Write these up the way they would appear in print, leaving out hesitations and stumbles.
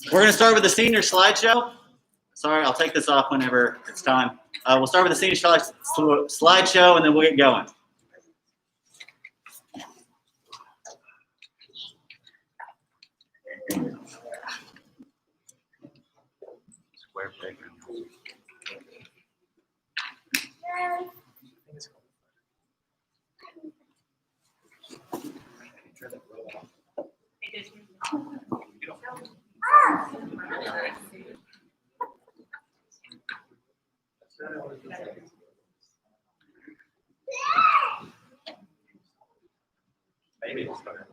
We're going to start with the senior slideshow. Sorry, I'll take this off whenever it's time. We'll start with the senior slideshow, and then we'll get going. Square peg. Maybe it's better.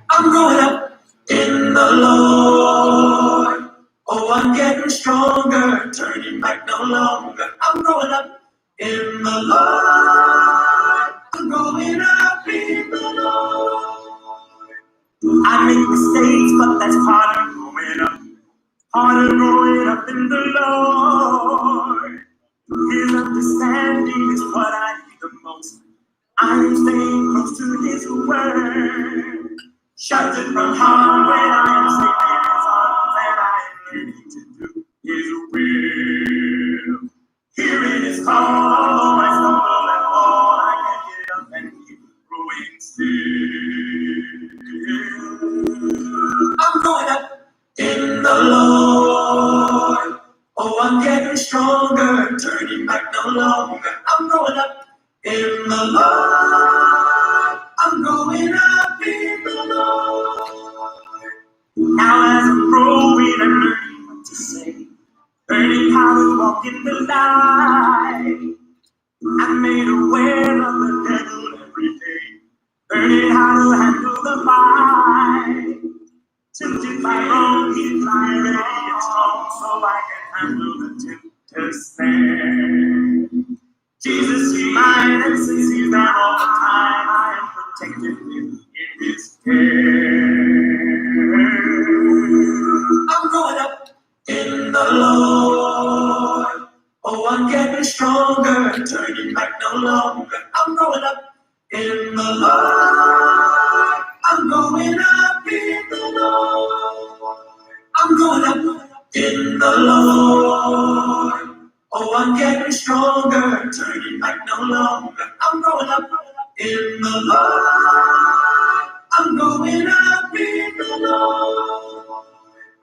I'm growing up in the Lord. Oh, I'm getting stronger, turning back no longer. I'm growing up in the Lord. I'm growing up in the Lord. I make mistakes, but that's part of growing up. Part of growing up in the Lord. His understanding is what I need the most. I'm staying close to His word. Sheltered from harm when I am safe in His arms, and I am learning to do His will. Hearing His call, although I stumble and fall, I can get up and keep growing still. I'm growing up in the Lord. Oh, I'm getting stronger, turning back no longer. I'm growing up in the Lord. I'm growing up in the Lord. Now as I'm growing, I'm learning what to say, learning how to walk in the light. I'm made aware of the devil every day, learning how to handle the fight. Tempted by wrong, He's mighty and strong, so I can handle the tempter's snare. Jesus, He mine and sees He's there all the time. I am protected in His care. I'm growing up in the Lord. Oh, I'm getting stronger, turning back no longer. I'm growing up in the Lord. I'm growing up in the Lord. I'm growing up in the Lord. Oh, I'm getting stronger, turning back no longer. I'm growing up in the Lord. I'm growing up in the Lord.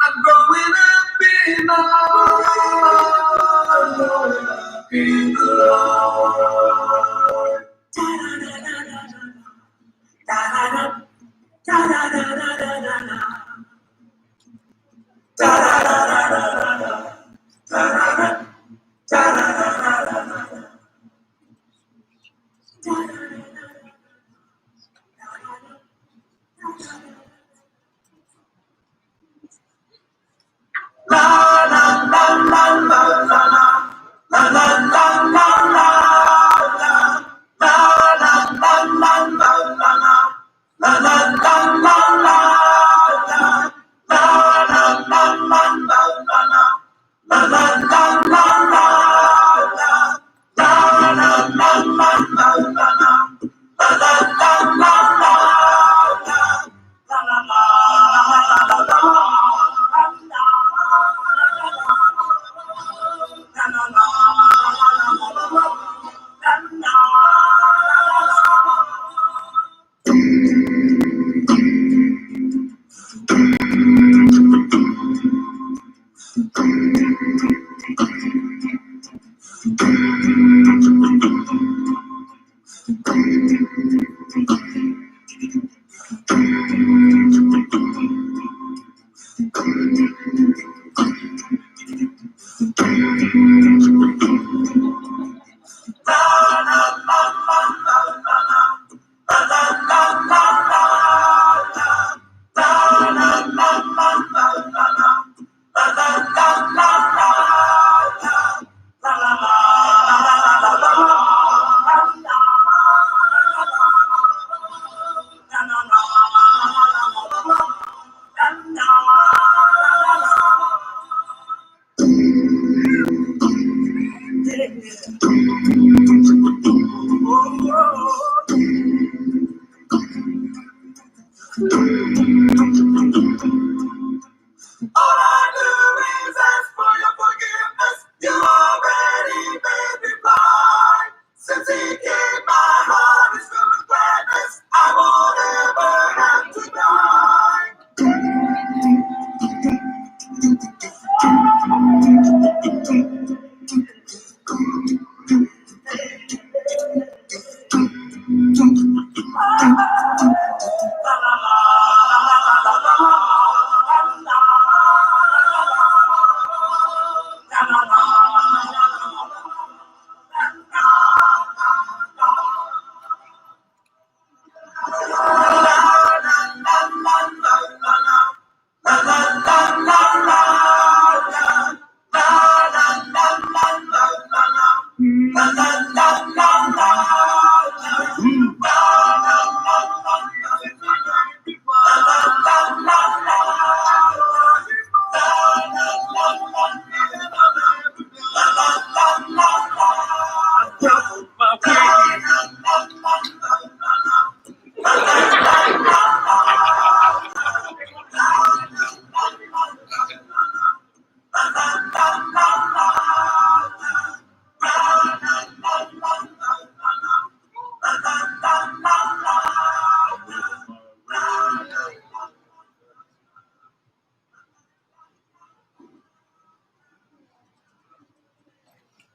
I'm growing up in the Lord. I'm growing up in the Lord. Da-da-da-da-da-da. Da-da-da-da-da-da. Da-da-da-da-da-da. Da-da-da. Da-da-da-da-da-da. La la la la la la la la la la la la la la la la la.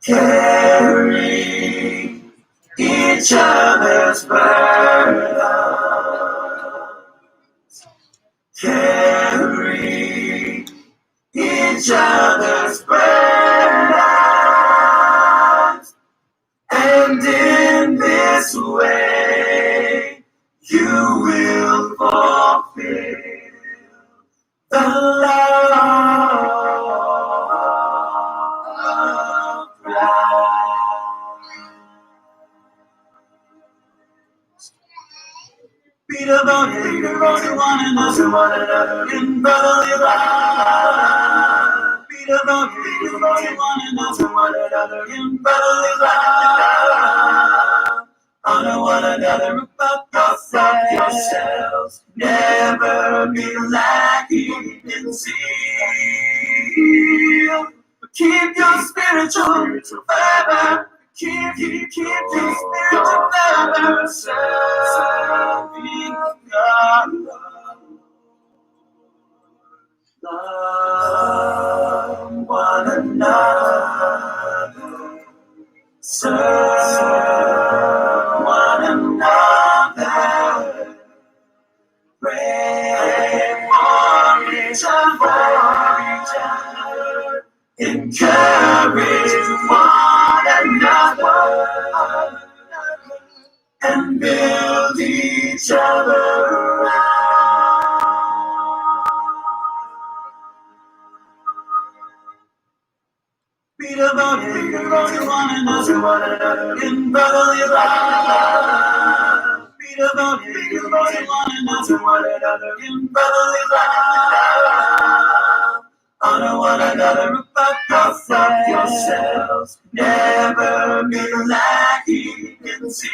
carry each other's burdens, carry each other's burdens, and in this way you will fulfill the love of Christ. Be devoted to one another in brotherly love. Be devoted to one another in brotherly love. Honor one another above yourselves. Never be lacking in zeal. But keep your spiritual fervor. Keep your spiritual fervor. Serving God. Love one another. Serve one another. Pray for each other. Encourage one another. And build each other up. Be devoted to one another in brotherly love. Be devoted to one another in brotherly love. Honor one another above yourselves. Never be lacking in zeal.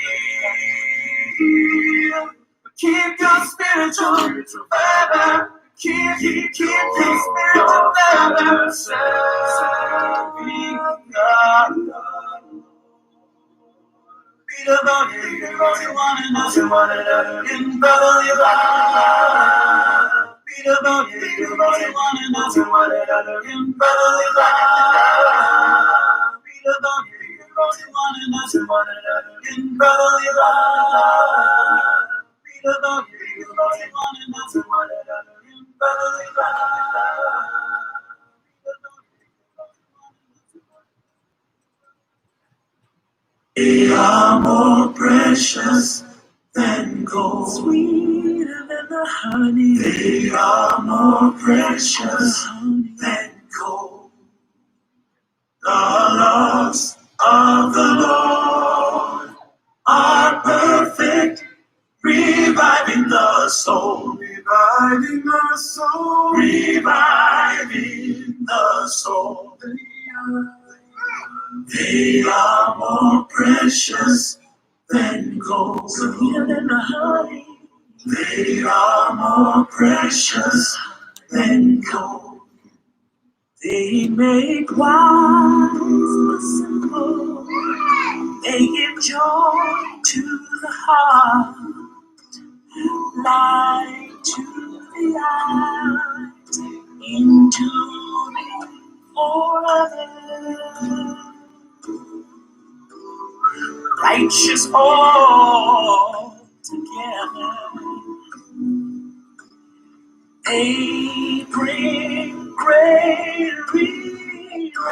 Keep your spiritual fervor. Keep your spiritual fervor. Serving God. Be devoted to one another in brotherly love. Be devoted to one another in brotherly love. Be devoted to one another in brotherly love. Be devoted to one another in brotherly love. They are more precious than gold, sweeter than the honey. They are more precious than gold. The laws of the Lord are perfect, reviving the soul, reviving the soul, reviving the soul. They are more precious than gold, sweeter than the honey. They are more precious than gold. They make wise the simple. They give joy to the heart, light to the eyes, enduring forever. Righteous all together, they bring great reward.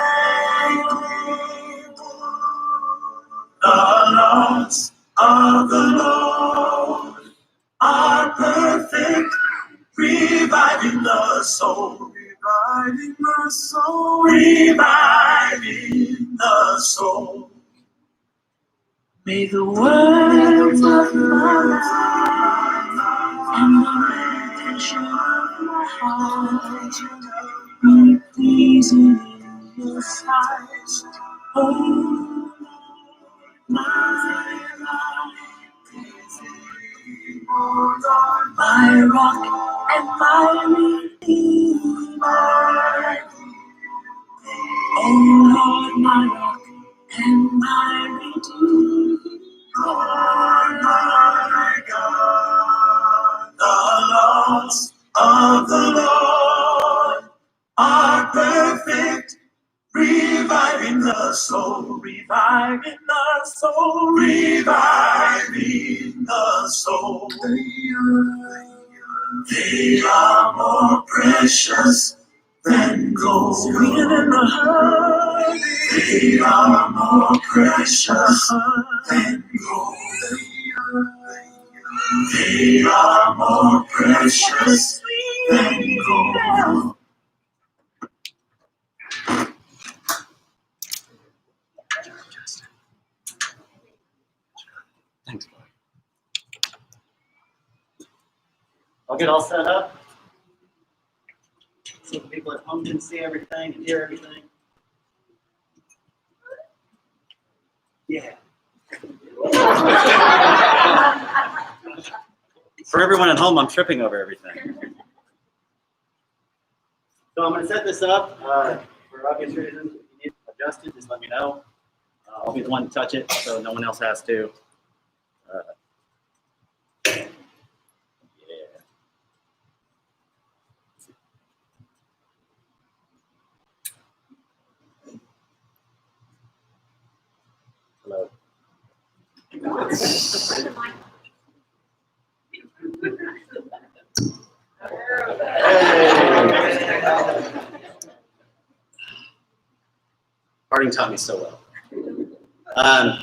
The laws of the Lord are perfect, reviving the soul, reviving the soul, reviving the soul. May the words of my life and the meditation of my heart be pleasing in your sight. Oh, my life is in you, Lord, my rock and my redeemer. Oh, Lord, my rock and my redeemer. Lord, my God. The laws of the Lord are perfect, reviving the soul, reviving the soul, reviving the soul. They are more precious than gold. Sweeter than the honey. They are more precious than gold. They are more precious than gold. Thanks, buddy. I'll get all set up so the people at home can see everything and hear everything. Yeah. For everyone at home, I'm tripping over everything. So I'm going to set this up for obvious reasons. If you need to adjust it, just let me know. I'll be the one to touch it, so no one else has to. Yeah. Hello. Harding taught me so well.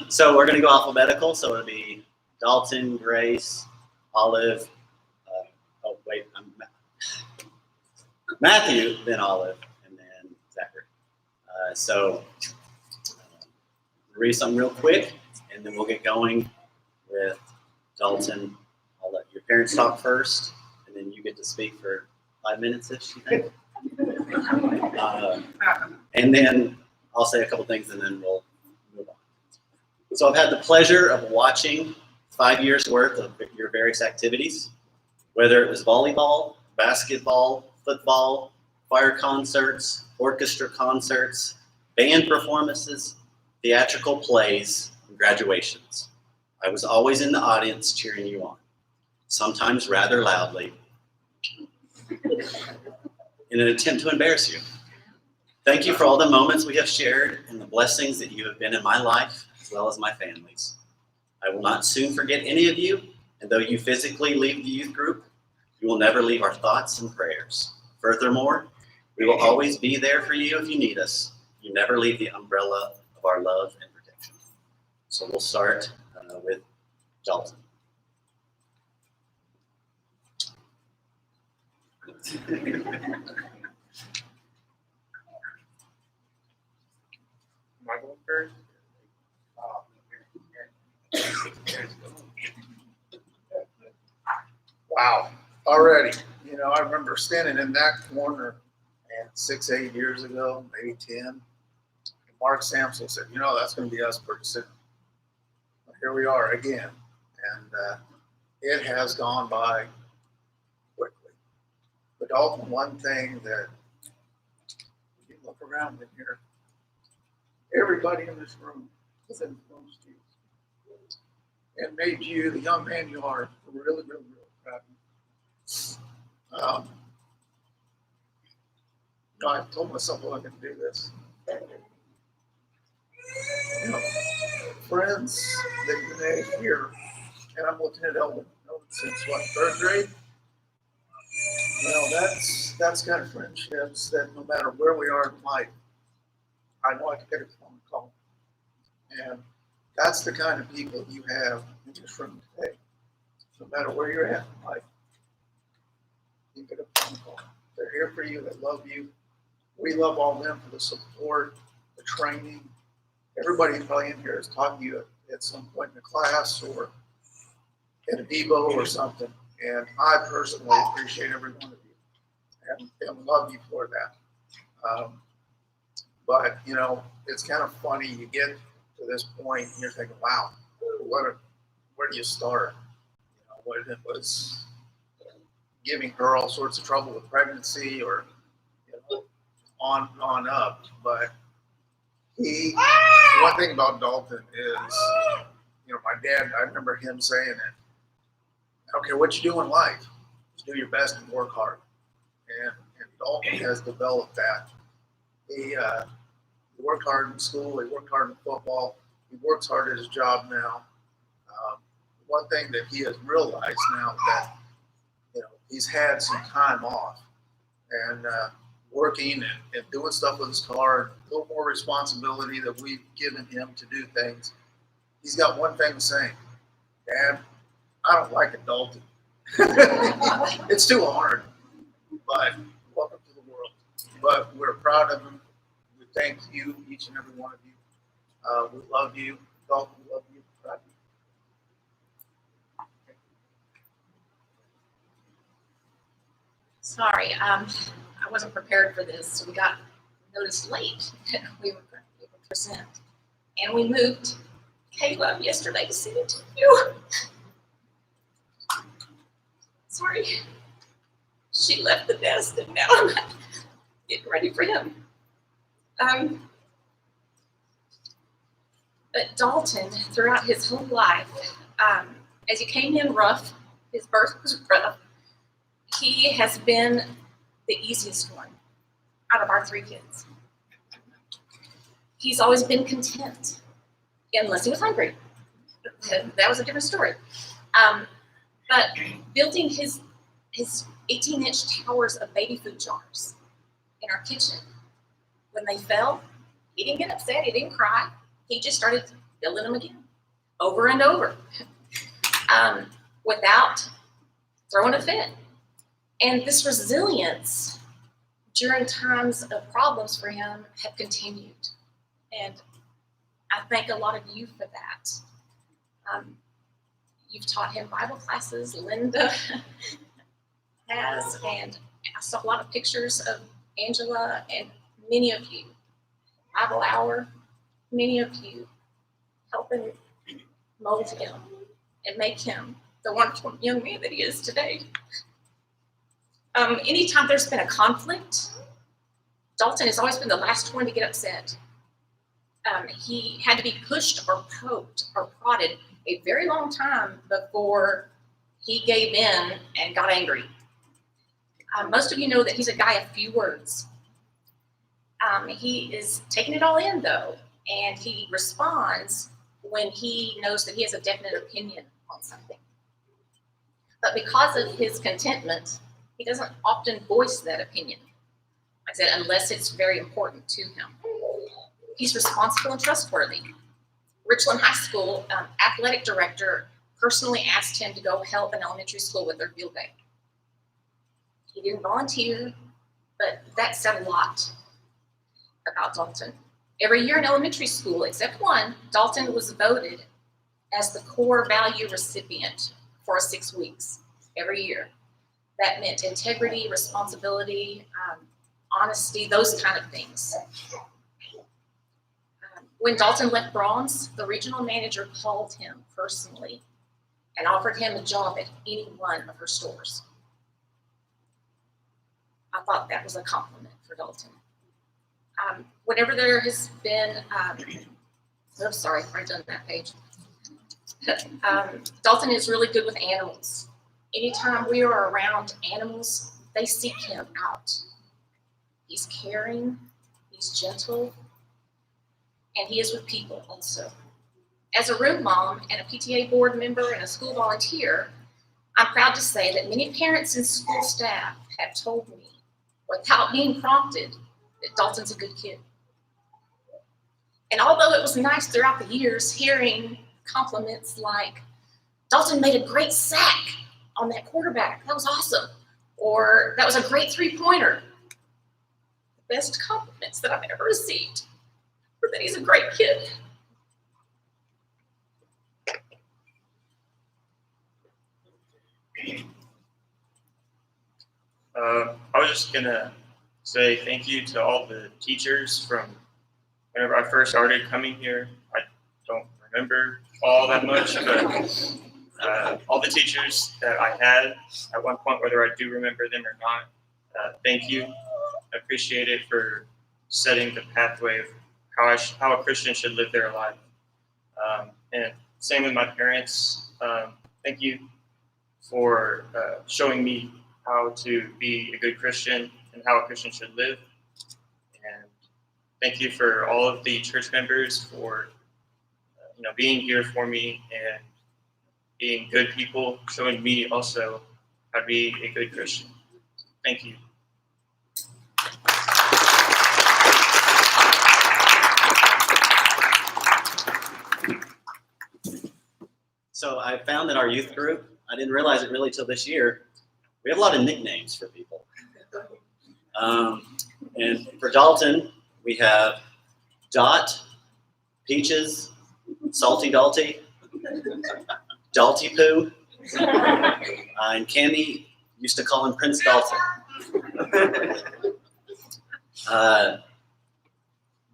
So we're going to go alphabetical. So it'll be Dalton, Grace, Olive. Oh wait, Matthew, then Olive, and then Zachary. Read something real quick, and then we'll get going with Dalton. I'll let your parents talk first, and then you get to speak for 5 minutes-ish, you think? And then I'll say a couple things, and then we'll move on. So I've had the pleasure of watching 5 years worth of your various activities, whether it was volleyball, basketball, football, choir concerts, orchestra concerts, band performances, theatrical plays, and graduations. I was always in the audience cheering you on, sometimes rather loudly, in an attempt to embarrass you. Thank you for all the moments we have shared and the blessings that you have been in my life, as well as my family's. I will not soon forget any of you, and though you physically leave the youth group, you will never leave our thoughts and prayers. Furthermore, we will always be there for you if you need us. You never leave the umbrella of our love and protection. So we'll start with Dalton. Michael first. Wow, already. You know, I remember standing in that corner and 6, 8 years ago, maybe 10. And Mark Sampson said, you know, that's going to be us pretty soon. But here we are again. And it has gone by quickly. But Dalton, one thing that you look around in here, everybody in this room has influenced you and made you the young man you are. Really, really, really proud of you. You know, I told myself, well, I can do this. You know, friends that you made here, and I'm Lieutenant Eldon, since what, 3rd grade? You know, that's kind of friendships that no matter where we are in life, I know I can get a phone call. And that's the kind of people you have in this room today. No matter where you're at in life, you get a phone call. They're here for you, they love you. We love all of them for the support, the training. Everybody probably in here has taught you at some point in the class or at a Debo or something. And I personally appreciate every one of you and love you for that. But, you know, it's kind of funny. You get to this point and you're thinking, wow, where do you start? You know, what it was giving her all sorts of trouble with pregnancy or, you know, on up. But one thing about Dalton is, you know, my dad, I remember him saying it. I don't care what you do in life, just do your best and work hard. And Dalton has developed that. He He worked hard in school. He worked hard in football. He works hard at his job now. One thing that he has realized now that he's had some time off and working and doing stuff with his car, a little more responsibility that we've given him to do things. He's got one thing to say, Dad, I don't like adulting. It's too hard, but welcome to the world. But we're proud of him. We thank you, each and every one of you. We love you. Dalton, we love you. Proud of you. Sorry, I wasn't prepared for this, so we got noticed late that we were present. And we moved Caleb yesterday to send it to you. Sorry. She left the nest and now I'm getting ready for him. But Dalton, throughout his whole life, as he came in rough, his birth was rough, he has been the easiest one out of our 3 kids. He's always been content, unless he was hungry. That was a different story. But building his 18-inch towers of baby food jars in our kitchen, when they fell, he didn't get upset, he didn't cry. He just started building them again, over and over, without throwing a fit. And this resilience during times of problems for him have continued. And I thank a lot of you for that. You've taught him Bible classes, Linda has, and I saw a lot of pictures of Angela and many of you. Bible Hour, many of you helping mold him and make him the wonderful young man that he is today. Anytime there's been a conflict, Dalton has always been the last one to get upset. He had to be pushed or poked or prodded a very long time before he gave in and got angry. Most of you know that he's a guy of few words. He is taking it all in, though, and he responds when he knows that he has a definite opinion on something. But because of his contentment, he doesn't often voice that opinion, like I said, unless it's very important to him. He's responsible and trustworthy. Richland High School athletic director personally asked him to go help an elementary school with their field day. He didn't volunteer, but that said a lot about Dalton. Every year in elementary school, except one, Dalton was voted as the core value recipient for 6 weeks every year. That meant integrity, responsibility, honesty, those kind of things. When Dalton left Brahms, the regional manager called him personally and offered him a job at any one of her stores. I thought that was a compliment for Dalton. Whenever there has been, oh, sorry, I've done that page. Dalton is really good with animals. Anytime we are around animals, they seek him out. He's caring, he's gentle, and he is with people also. As a room mom and a PTA board member and a school volunteer, I'm proud to say that many parents and school staff have told me, without being prompted, that Dalton's a good kid. And although it was nice throughout the years hearing compliments like, Dalton made a great sack on that quarterback, that was awesome, or that was a great 3-pointer, the best compliments that I've ever received were that he's a great kid. I was just gonna say thank you to all the teachers from whenever I first started coming here. I don't remember all that much, but all the teachers that I had at one point, whether I do remember them or not, thank you. I appreciate it for setting the pathway of how a Christian should live their life. And same with my parents. Thank you for showing me how to be a good Christian and how a Christian should live. And thank you for all of the church members for being here for me and being good people, showing me also how to be a good Christian. Thank you. So I found that our youth group, I didn't realize it really till this year, we have a lot of nicknames for people. And for Dalton, we have Dot, Peaches, Salty Dalty, Dalty Poo, and Cammy used to call him Prince Dalton.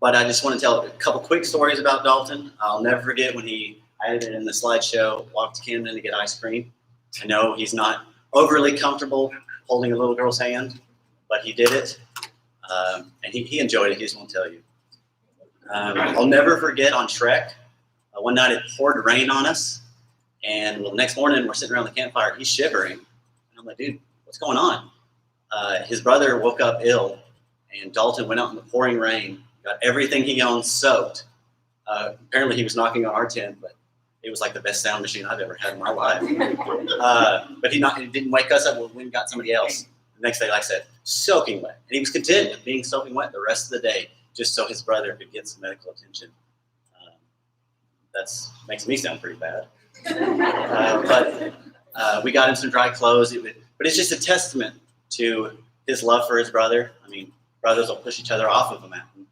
But I just want to tell a couple quick stories about Dalton. I'll never forget when I had it in the slideshow, walked to Camden to get ice cream. I know he's not overly comfortable holding a little girl's hand, but he did it. And he enjoyed it, he just won't tell you. I'll never forget on Shrek, one night it poured rain on us, and the next morning we're sitting around the campfire, he's shivering. And I'm like, dude, what's going on? His brother woke up ill, and Dalton went out in the pouring rain, got everything he owned soaked. Apparently he was knocking on our tent, but it was like the best sound machine I've ever had in my life. But he didn't wake us up when we got somebody else. The next day, like I said, soaking wet. And he was content with being soaking wet the rest of the day, just so his brother could get some medical attention. That makes me sound pretty bad. But we got him some dry clothes. But it's just a testament to his love for his brother. I mean, brothers will push each other off of a mountain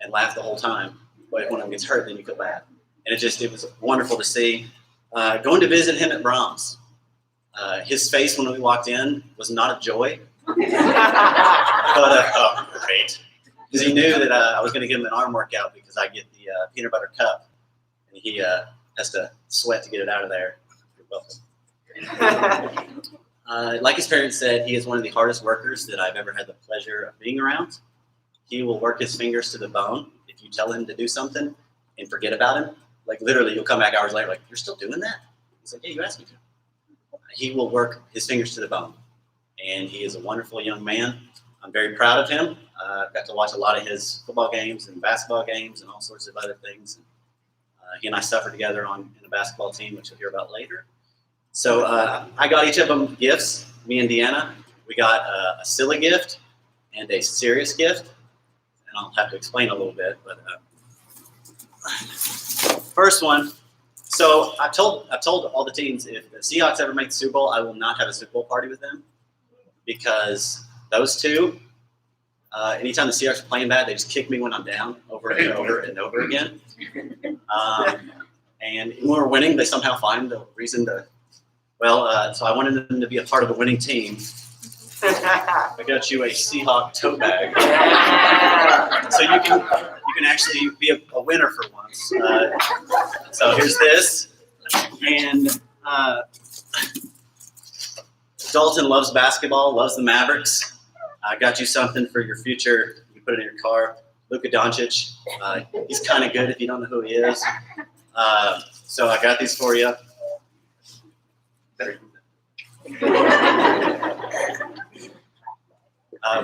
and laugh the whole time. But if one of them gets hurt, then you feel bad. And it was wonderful to see. Going to visit him at Brahms. His face when we walked in was not of joy. But, oh, great. Because he knew that I was going to give him an arm workout because I get the peanut butter cup. And he has to sweat to get it out of there. You're welcome. Like his parents said, he is one of the hardest workers that I've ever had the pleasure of being around. He will work his fingers to the bone if you tell him to do something and forget about him. Like literally, you'll come back hours later like, you're still doing that? He's like, yeah, you asked me to. He will work his fingers to the bone. And he is a wonderful young man. I'm very proud of him. I've got to watch a lot of his football games and basketball games and all sorts of other things. He and I suffered together in a basketball team, which you'll hear about later. So I got each of them gifts, me and Deanna. We got a silly gift and a serious gift. And I'll have to explain a little bit. But first one. So I've told all the teams, if the Seahawks ever make the Super Bowl, I will not have a Super Bowl party with them. Because those two, anytime the Seahawks are playing bad, they just kick me when I'm down over and over and over again. And when we're winning, they somehow find a reason to, so I wanted them to be a part of the winning team. I got you a Seahawk tote bag. So you can actually be a winner for once. So here's this. And Dalton loves basketball, loves the Mavericks. I got you something for your future. You can put it in your car. Luka Doncic. He's kind of good if you don't know who he is. So I got these for you.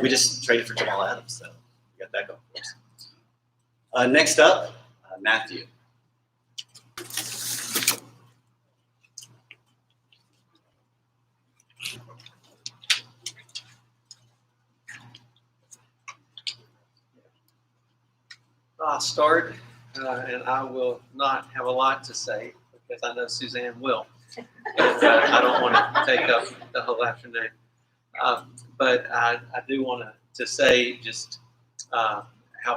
We just traded for Jamal Adams, so we got that going for us. Next up, Matthew. I'll start, and I will not have a lot to say because I know Suzanne will. But I don't want to take up the whole afternoon. But I do want to say just how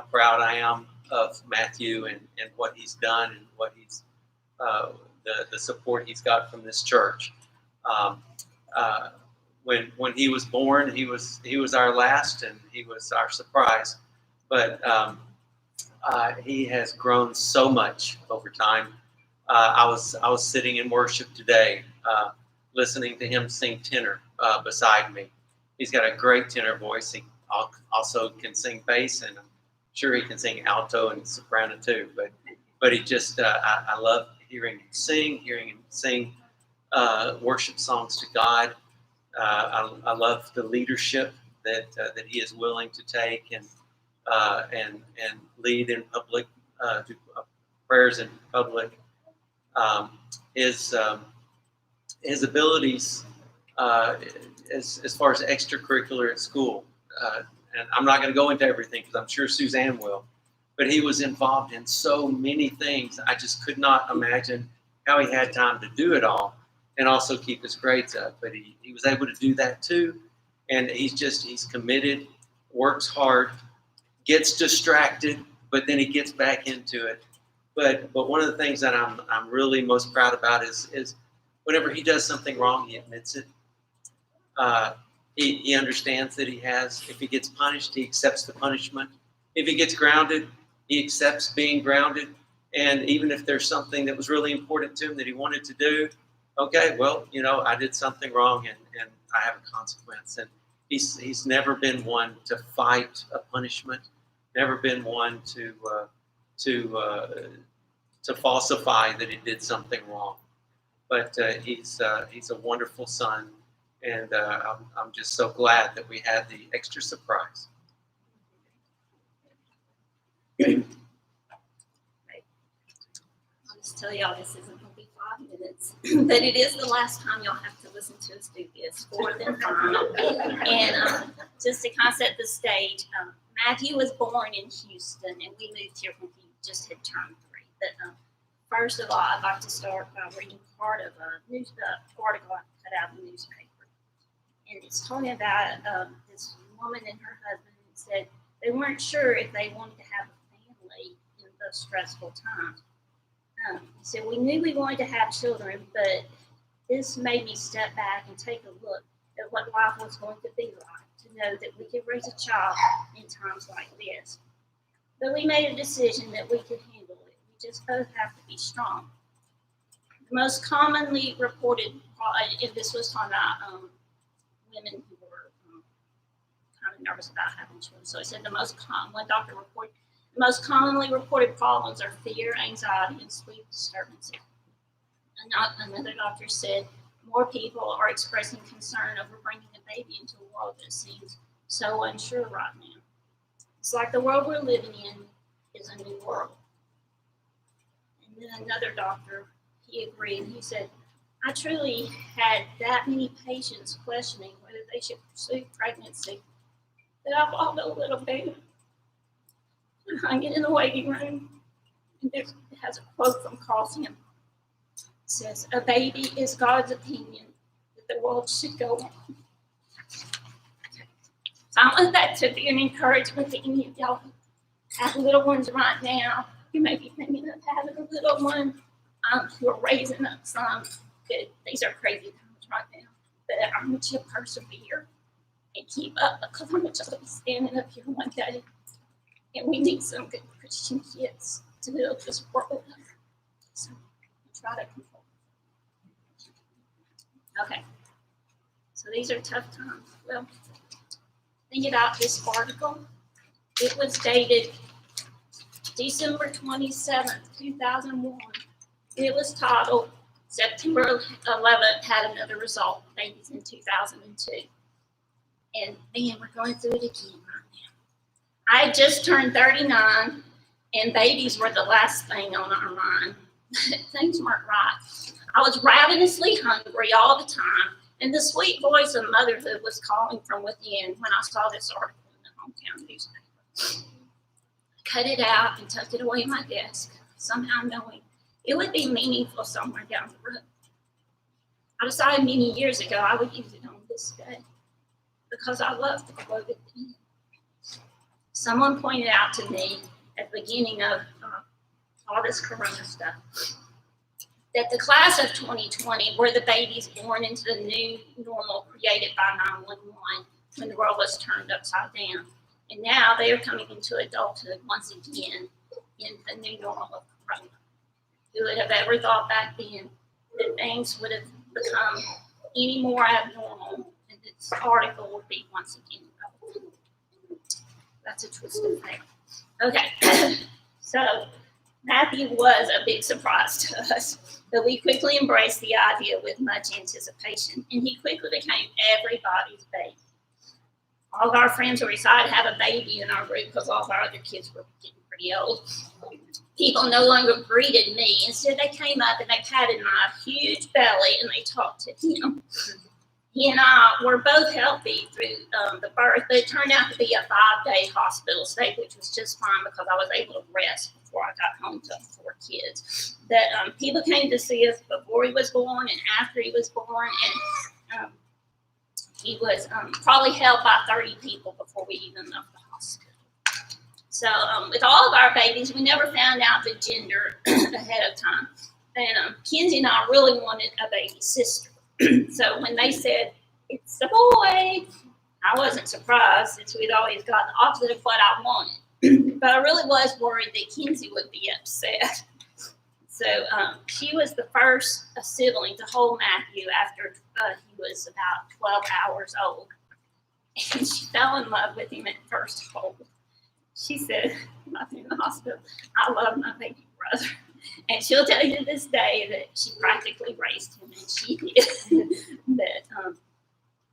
proud I am of Matthew and what he's done and what he's the support he's got from this church. When he was born, he was our last and he was our surprise. But he has grown so much over time. I was sitting in worship today, listening to him sing tenor beside me. He's got a great tenor voice. He also can sing bass, and I'm sure he can sing alto and soprano too. But he just I love hearing him sing worship songs to God. I love the leadership that he is willing to take, and and lead in public, do prayers in public. His abilities as far as extracurricular at school, and I'm not going to go into everything because I'm sure Suzanne will, but he was involved in so many things. I just could not imagine how he had time to do it all and also keep his grades up. But he was able to do that too. And he's committed, works hard, gets distracted, but then he gets back into it. But one of the things that I'm really most proud about is whenever he does something wrong, he admits it. He understands that he has, if he gets punished, he accepts the punishment. If he gets grounded, he accepts being grounded. And even if there's something that was really important to him that he wanted to do, okay, well, I did something wrong and I have a consequence. And he's never been one to fight a punishment, never been one to falsify that he did something wrong. But he's a wonderful son. And I'm just so glad that we had the extra surprise. I'll just tell y'all this isn't going to be 5 minutes, but it is the last time y'all have to listen to us do this, 4th and final. And just to kind of set the stage, Matthew was born in Houston, and we moved here when he just had turned 3. But first of all, I'd like to start by reading part of a news article I cut out of the newspaper. And it's talking about this woman and her husband who said they weren't sure if they wanted to have a family in those stressful times. He said, we knew we wanted to have children, but this made me step back and take a look at what life was going to be like, to know that we could raise a child in times like this. But we made a decision that we could handle it. We just both have to be strong. The most commonly reported, and this was talking about women who were kind of nervous about having children. So he said one doctor reported, the most commonly reported problems are fear, anxiety, and sleep disturbances. Another doctor said more people are expressing concern over bringing a baby into a world that seems so unsure right now. It's like the world we're living in is a new world. And then another doctor, he agreed. He said, I truly had that many patients questioning whether they should pursue pregnancy that I bought a little baby. I get in the waiting room, and it has a quote from Carl Sam. It says, a baby is God's opinion that the world should go on. So I want that to be an encouragement to any of y'all who have little ones right now. You may be thinking of having a little one who are raising up some. Good. These are crazy times right now, but I want you to persevere and keep up, because I want you to be standing up here one day, and we need some good Christian kids to build this world. So try to control. Okay, so these are tough times. Well, think about this article. It was dated December 27th, 2001. It was titled September 11th had another result, babies in 2002. And man, we're going through it again right now. I had just turned 39, and babies were the last thing on our mind. Things weren't right. I was ravenously hungry all the time, and the sweet voice of motherhood was calling from within when I saw this article in the hometown newspaper. I cut it out and tucked it away in my desk, somehow knowing it would be meaningful somewhere down the road. I decided many years ago I would use it on this day because I love the quote at the end. Someone pointed out to me at the beginning of all this corona stuff that the class of 2020 were the babies born into the new normal created by 911 when the world was turned upside down. And now they are coming into adulthood once again in the new normal of corona. Who would have ever thought back then that things would have become any more abnormal and this article would be once again relevant? That's a twist of fate. Okay, so Matthew was a big surprise to us, but we quickly embraced the idea with much anticipation, and he quickly became everybody's baby. all of our friends were excited to have a baby in our group because all of our other kids were getting pretty old. People no longer greeted me. Instead, they came up and they patted my huge belly and they talked to him. He and I were both healthy through the birth, but it turned out to be a 5-day hospital stay, which was just fine because I was able to rest before I got home to 4 kids. That people came to see us before he was born and after he was born, and he was probably held by 30 people before we even left the hospital. So with all of our babies, we never found out the gender ahead of time. And Kenzie and I really wanted a baby sister. So when they said, it's a boy, I wasn't surprised since we'd always got the opposite of what I wanted. But I really was worried that Kenzie would be upset. So she was the first sibling to hold Matthew after he was about 12 hours old. And she fell in love with him at first hold. She said, in the hospital, I love my baby brother. And she'll tell you to this day that she practically raised him, and she did.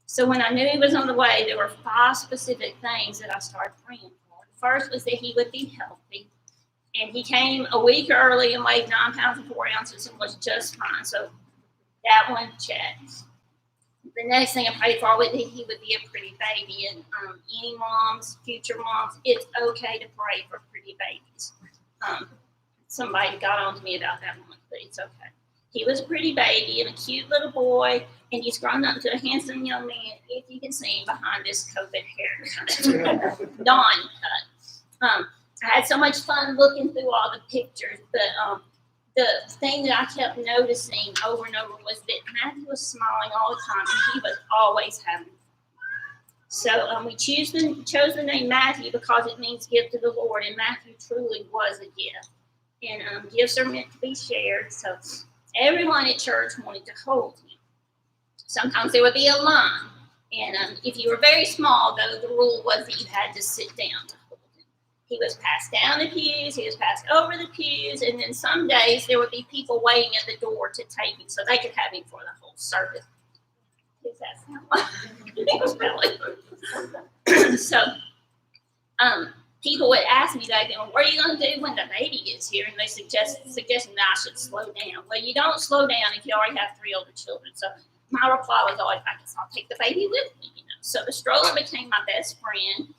So when I knew he was on the way, there were 5 specific things that I started praying for. The first was that he would be healthy. And he came a week early and weighed 9 pounds and 4 ounces and was just fine. So that one checked. The next thing I prayed for was that he would be a pretty baby. And any moms, future moms, it's okay to pray for pretty babies. Somebody got on to me about that one, but it's okay. He was a pretty baby and a cute little boy, and he's grown up to a handsome young man, if you can see him behind this COVID haircut. Dawn cut. I had so much fun looking through all the pictures, but the thing that I kept noticing over and over was that Matthew was smiling all the time, and he was always having fun. So we chose the name Matthew because it means gift to the Lord, and Matthew truly was a gift. And gifts are meant to be shared, so everyone at church wanted to hold him. Sometimes there would be a line, and if you were very small, though, the rule was that you had to sit down to hold him. He was passed down the pews, he was passed over the pews, and then some days there would be people waiting at the door to take him so they could have him for the whole service. Does that sound like it was belly? So, people would ask me that, what are you going to do when the baby gets here? And they suggesting that I should slow down. Well, you don't slow down if you already have 3 older children. So my reply was always, I guess I'll take the baby with me. So the stroller became my best friend.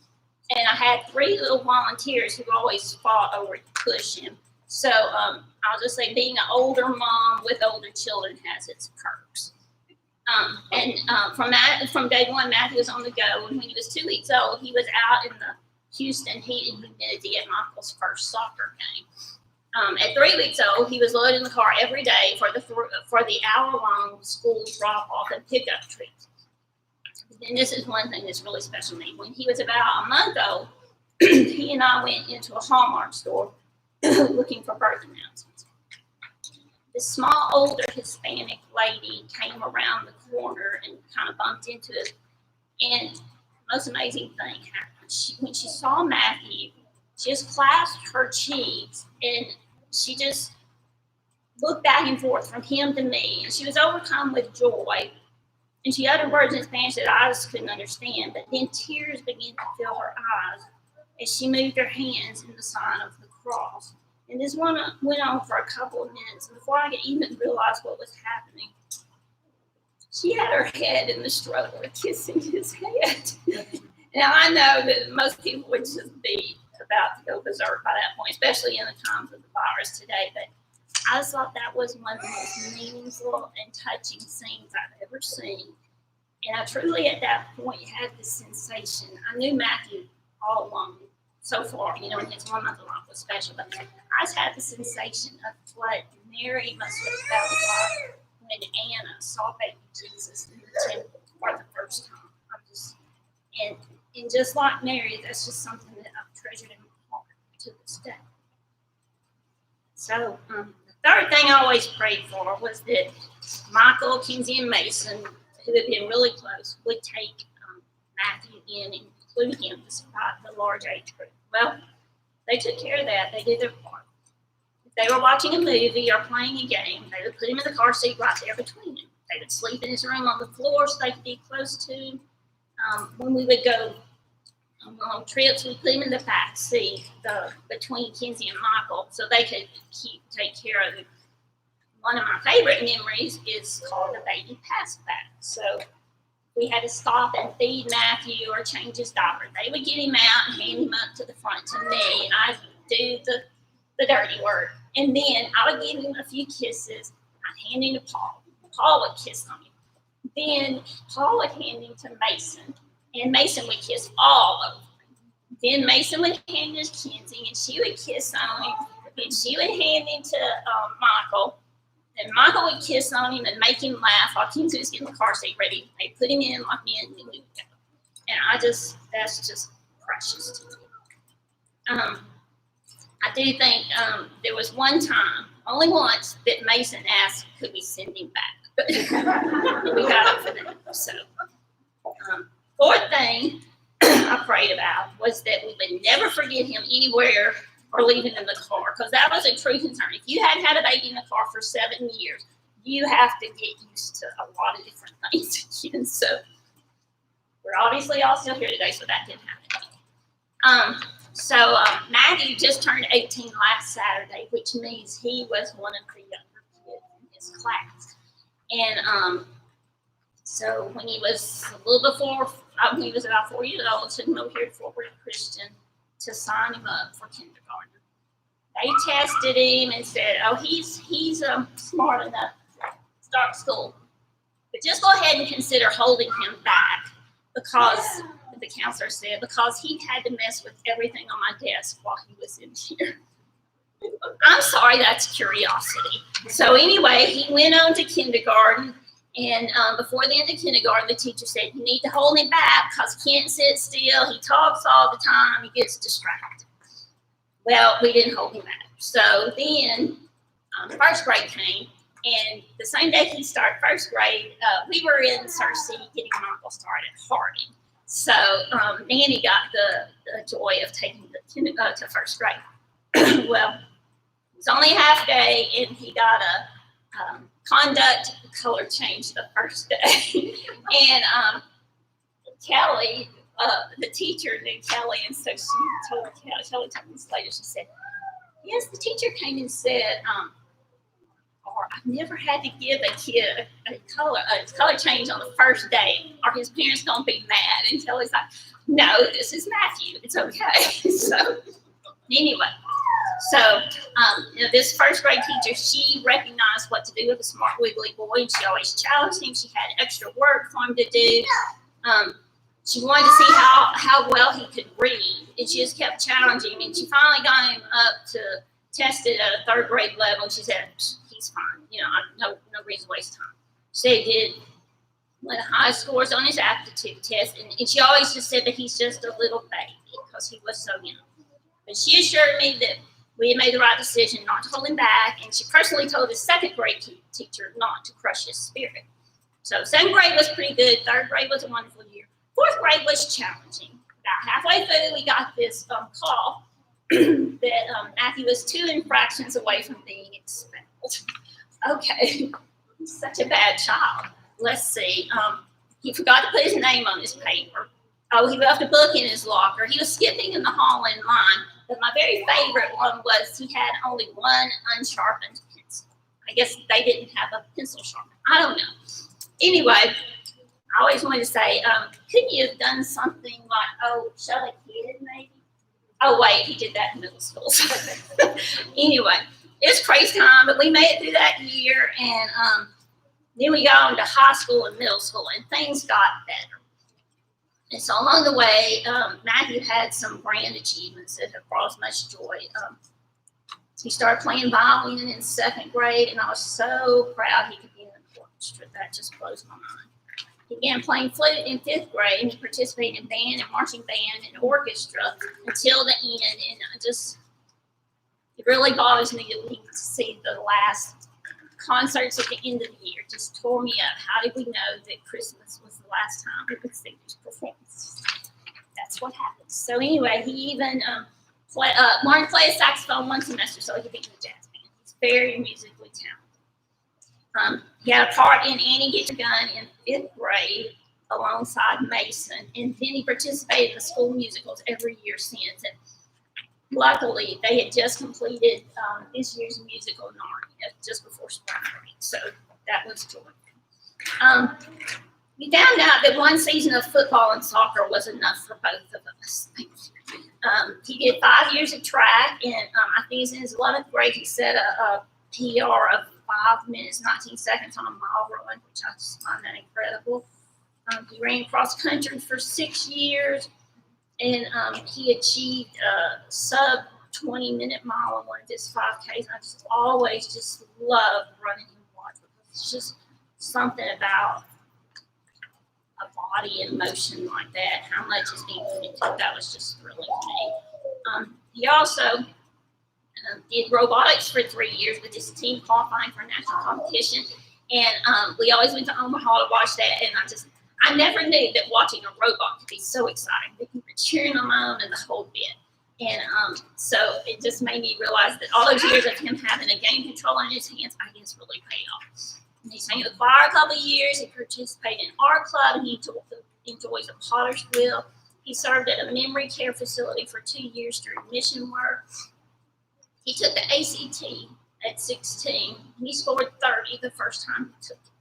And I had 3 little volunteers who always fought over to push him. So I'll just say being an older mom with older children has its perks. From day one, Matthew was on the go. And when he was 2 weeks old, he was out in the Houston heat and humidity at Michael's first soccer game. At 3 weeks old, he was loaded in the car every day for the hour-long school drop-off and pickup trips. And this is one thing that's really special to me. When he was about a month old, he and I went into a Hallmark store looking for birth announcements. This small, older Hispanic lady came around the corner and kind of bumped into us. And the most amazing thing happened. When she saw Matthew, she just clasped her cheeks and she just looked back and forth from him to me. And she was overcome with joy. And she uttered words in Spanish that I just couldn't understand. But then tears began to fill her eyes as she moved her hands in the sign of the cross. And this one went on for a couple of minutes. And before I could even realize what was happening, she had her head in the stroller kissing his head. Now, I know that most people would just be about to go berserk by that point, especially in the times of the virus today. But I just thought that was one of the most meaningful and touching scenes I've ever seen. And I truly, at that point, had this sensation. I knew Matthew all along so far, and his 1 month life was special. But I just had the sensation of what Mary must have felt like when Anna saw baby Jesus in the temple for the first time. And just like Mary, that's just something that I've treasured in my heart to this day. So the third thing I always prayed for was that Michael, Kenzie, and Mason, who had been really close, would take Matthew in and include him despite the large age group. Well, they took care of that. They did their part. If they were watching a movie or playing a game, they would put him in the car seat right there between them. They would sleep in his room on the floor so they could be close to him. When we would go on trips, we put him in the back seat between Kenzie and Michael so they could take care of him. One of my favorite memories is called the baby pass back. So we had to stop and feed Matthew or change his diaper. They would get him out and hand him up to the front to me, and I'd do the dirty work. And then I would give him a few kisses. I'd hand him to Paul. Paul would kiss on him. Then Paul would hand him to Mason, and Mason would kiss all over him. Then Mason would hand him to Kenzie, and she would kiss on him. Then she would hand him to Michael. And Michael would kiss on him and make him laugh while Kenzie was getting the car seat ready. They put him in, lock me in, and we would go. And that's just precious to me. I do think there was one time, only once, that Mason asked, could we send him back? But we got up for that. So, fourth thing I prayed about was that we would never forget him anywhere or leave him in the car, because that was a true concern. If you hadn't had a baby in the car for 7 years, you have to get used to a lot of different things again. So we're obviously all still here today, so that didn't happen. Matthew just turned 18 last Saturday, which means he was one of the younger kids in his class. And so when he was a little before, when he was about 4 years old, I took him over here to Fort Worth Christian to sign him up for kindergarten. They tested him and said, oh, he's smart enough to start school. But just go ahead and consider holding him back, because the counselor said, because he had to mess with everything on my desk while he was in here. I'm sorry, that's curiosity. So anyway, he went on to kindergarten, and before the end of kindergarten, the teacher said, you need to hold him back because he can't sit still. He talks all the time. He gets distracted. Well, we didn't hold him back. So then first grade came, and the same day he started first grade, we were in Searcy getting Michael started at Harding. So Nanny got the joy of taking the to first grade. Well, it was only a half day, and he got a conduct color change the first day. And Kelly, the teacher knew Kelly, and so she told Kelly this later, she said, yes, the teacher came and said, or I've never had to give a kid a color change on the first day. Are his parents going to be mad? And Kelly's like, no, this is Matthew. It's okay. So anyway, this first grade teacher, she recognized what to do with a smart, wiggly boy, and she always challenged him. She had extra work for him to do. She wanted to see how well he could read, and she just kept challenging him. And she finally got him up to test it at a third grade level, and she said, he's fine. No reason to waste time. She did one of the high scores on his aptitude test, and she always just said that he's just a little baby because he was so young. But she assured me that we had made the right decision not to hold him back, and she personally told his second grade teacher not to crush his spirit. So second grade was pretty good. Third grade was a wonderful year. Fourth grade was challenging. About halfway through, we got this call that Matthew was 2 infractions away from being expelled. Okay, such a bad child. Let's see. He forgot to put his name on his paper. Oh, he left a book in his locker. He was skipping in the hall in line. But my very favorite one was he had only one unsharpened pencil. I guess they didn't have a pencil sharpener. I don't know. Anyway, I always wanted to say, couldn't you have done something like, shut a kid maybe? Oh, wait, he did that in middle school. Anyway, it's crazy time, but we made it through that year. And then we got on to high school and middle school, and things got better. And so along the way, Matthew had some grand achievements that have brought us much joy. He started playing violin in second grade, and I was so proud he could be in the orchestra. That just blows my mind. He began playing flute in fifth grade, and he participated in band and marching band and orchestra until the end. And it really bothers me to see the last concerts at the end of the year. It just tore me up. How did we know that Christmas was the last time we would see these performances? That's what happened. So anyway, he even learned to play a saxophone one semester so he could be in the jazz band. He's very musically talented. He had a part in Annie Gets Your Gun in fifth grade. alongside Mason. And then he participated in the school musicals every year since. And luckily, they had just completed this year's musical Narnia just before spring break. So that was joyful. We found out that one season of football and soccer was enough for both of us. He did 5 years of track, and I think he's in his 11th grade. He set a PR of 5 minutes, 19 seconds on a mile run, which I just find that incredible. He ran cross country for 6 years, and he achieved a sub 20-minute mile on one of his 5Ks. I just always just love running him watch because it's just something about a body in motion like that, how much is being put into it. That was just really neat. He also did robotics for 3 years with his team qualifying for national competition. And we always went to Omaha to watch that. And I never knew that watching a robot could be so exciting. That you were cheering them on and the whole bit. And so it just made me realize that all those years of him having a game controller in his hands, I guess really paid off. And he sang in the choir a couple of years. He participated in art club, and he enjoys the potter's wheel. He served at a memory care facility for 2 years during mission work. He took the ACT at 16, and he scored 30 the first time he took it.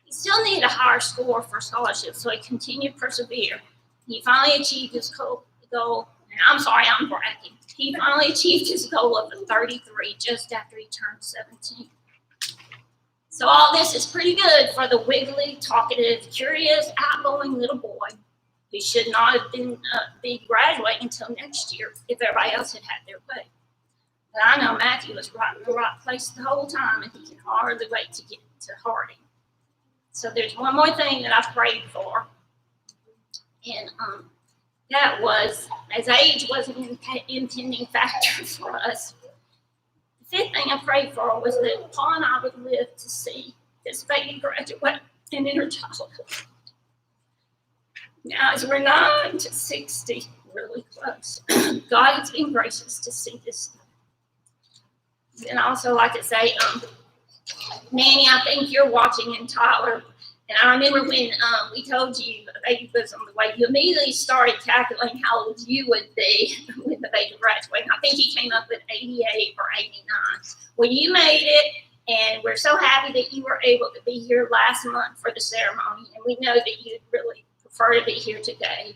He still needed a higher score for scholarship, so he continued to persevere. He finally achieved his goal. And I'm sorry, I'm bragging. He finally achieved his goal of a 33 just after he turned 17. So all this is pretty good for the wiggly, talkative, curious, outgoing little boy who should not have be graduating until next year if everybody else had their way. But I know Matthew was right in the right place the whole time, and he can hardly wait to get to Harding. So there's one more thing that I prayed for, and that was, as age wasn't an impending factor for us, the fifth thing I prayed for was that Paul and I would live to see this baby graduate and enter childhood. Now, as we're 9 to 60, really close, God has been gracious to see this. And I also like to say, Manny, I think you're watching, and Tyler. And I remember when we told you the baby was on the way, you immediately started calculating how old you would be when the baby graduated. I think he came up with 88 or 89. Well, you made it, and we're so happy that you were able to be here last month for the ceremony. And we know that you'd really prefer to be here today.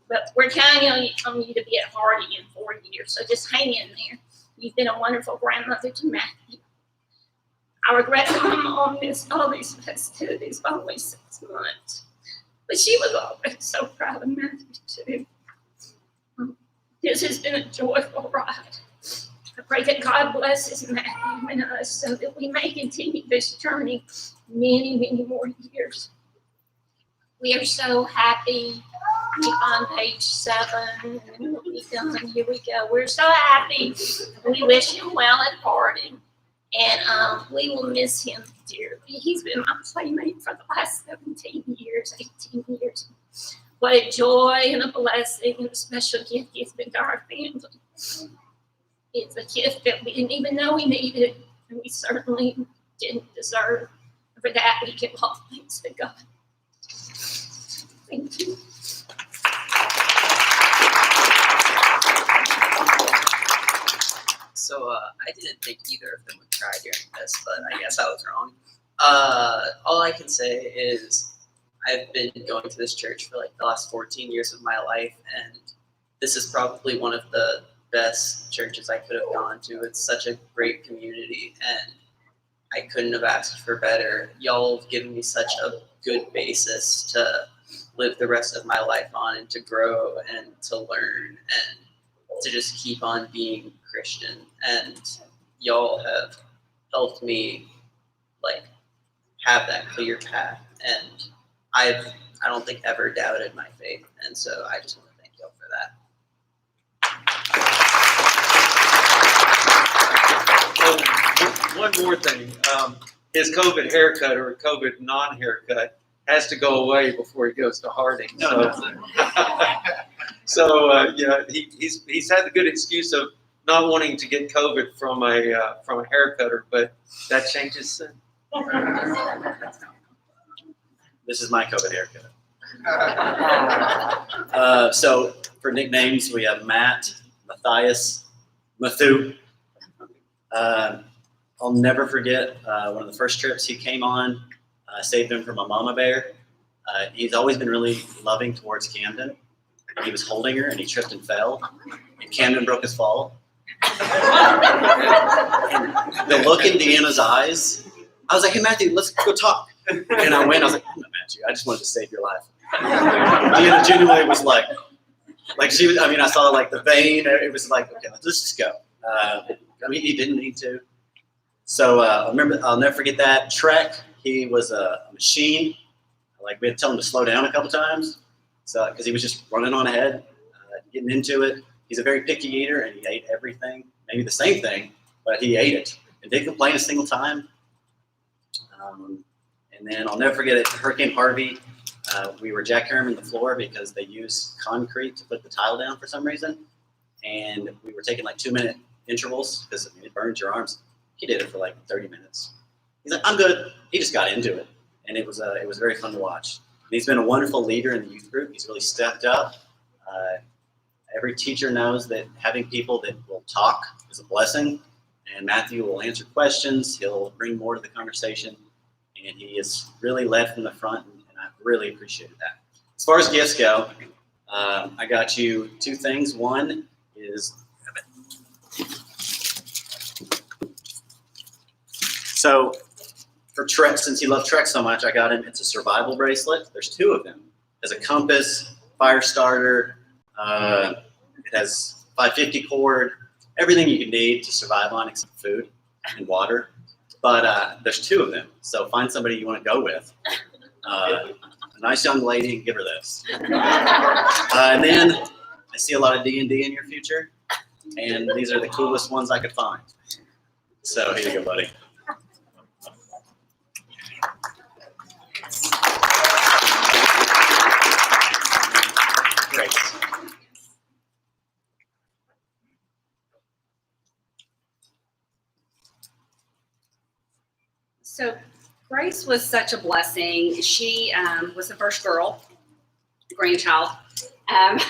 But we're counting on you to be at Harding in 4 years, so just hang in there. You've been a wonderful grandmother to Matthew. I regret that my mom missed all these festivities by only 6 months. But she was always so proud of Matthew, too. This has been a joyful ride. I pray that God blesses Matthew and us so that we may continue this journey many, many more years. We are so happy. Keep on page 7, and we'll be done. Here we go. We're so happy. We wish him well at Harding. And we will miss him dearly. He's been my playmate for the last 17 years, 18 years. What a joy and a blessing and a special gift he's been to our family. It's a gift that we didn't even know we needed, and we certainly didn't deserve. For that, we give all thanks to God. Thank you. So I didn't think either of them would cry during this, but I guess I was wrong. All I can say is I've been going to this church for like the last 14 years of my life, and this is probably one of the best churches I could have gone to. It's such a great community, and I couldn't have asked for better. Y'all have given me such a good basis to live the rest of my life on, and to grow and to learn and to just keep on being Christian. And y'all have helped me like have that clear path, and I don't think ever doubted my faith, and so I just want to thank y'all for that. One more thing, his COVID haircut or COVID non-haircut has to go away before he goes to Harding. So yeah, he's had the good excuse of not wanting to get COVID from a haircutter, but that changes soon. This is my COVID haircut. So for nicknames, we have Matt, Matthias, Matthew. I'll never forget one of the first trips he came on. Saved him from a mama bear. He's always been really loving towards Camden. He was holding her and he tripped and fell, and Camden broke his fall. The look in Deanna's eyes, I was like, "Hey Matthew, let's go talk." And I went. I was like, "I'm not mad at you. I just wanted to save your life." Deanna genuinely was like she was. I mean, I saw like the vein. It was like, okay, let's just go. I mean, he didn't need to. So I'll never forget that. Trek, he was a machine. Like we had to tell him to slow down a couple times, so because he was just running on ahead, getting into it. He's a very picky eater, and he ate everything. Maybe the same thing, but he ate it and didn't complain a single time. And then I'll never forget it. Hurricane Harvey. We were jackhammering the floor because they used concrete to put the tile down for some reason, and we were taking like 2-minute intervals because it burns your arms. He did it for like 30 minutes. He's like, "I'm good." He just got into it, and it was very fun to watch. And he's been a wonderful leader in the youth group. He's really stepped up. Every teacher knows that having people that will talk is a blessing, and Matthew will answer questions. He'll bring more to the conversation, and he is really led from the front, and I've really appreciated that. As far as gifts go, I got you 2 things. One is, so for Trek, since he loved Trek so much, I got him, it's a survival bracelet. There's 2 of them. There's a compass, fire starter, it has 550 cord, everything you can need to survive on except food and water. But there's 2 of them, so find somebody you want to go with. A nice young lady, and give her this. And then I see a lot of D&D in your future, and these are the coolest ones I could find. So here you go, buddy. Great. So Grace was such a blessing. She was the first girl, grandchild, and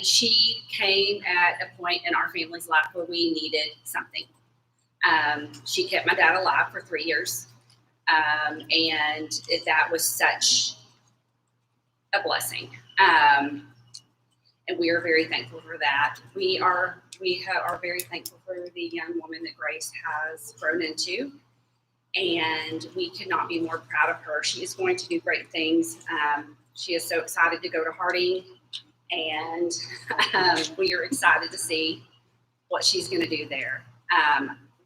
she came at a point in our family's life where we needed something. She kept my dad alive for 3 years, and that was such a blessing. And we are very thankful for that. We are very thankful for the young woman that Grace has grown into, and we could not be more proud of her. She is going to do great things. She is so excited to go to Harding, and we are excited to see what she's going to do there.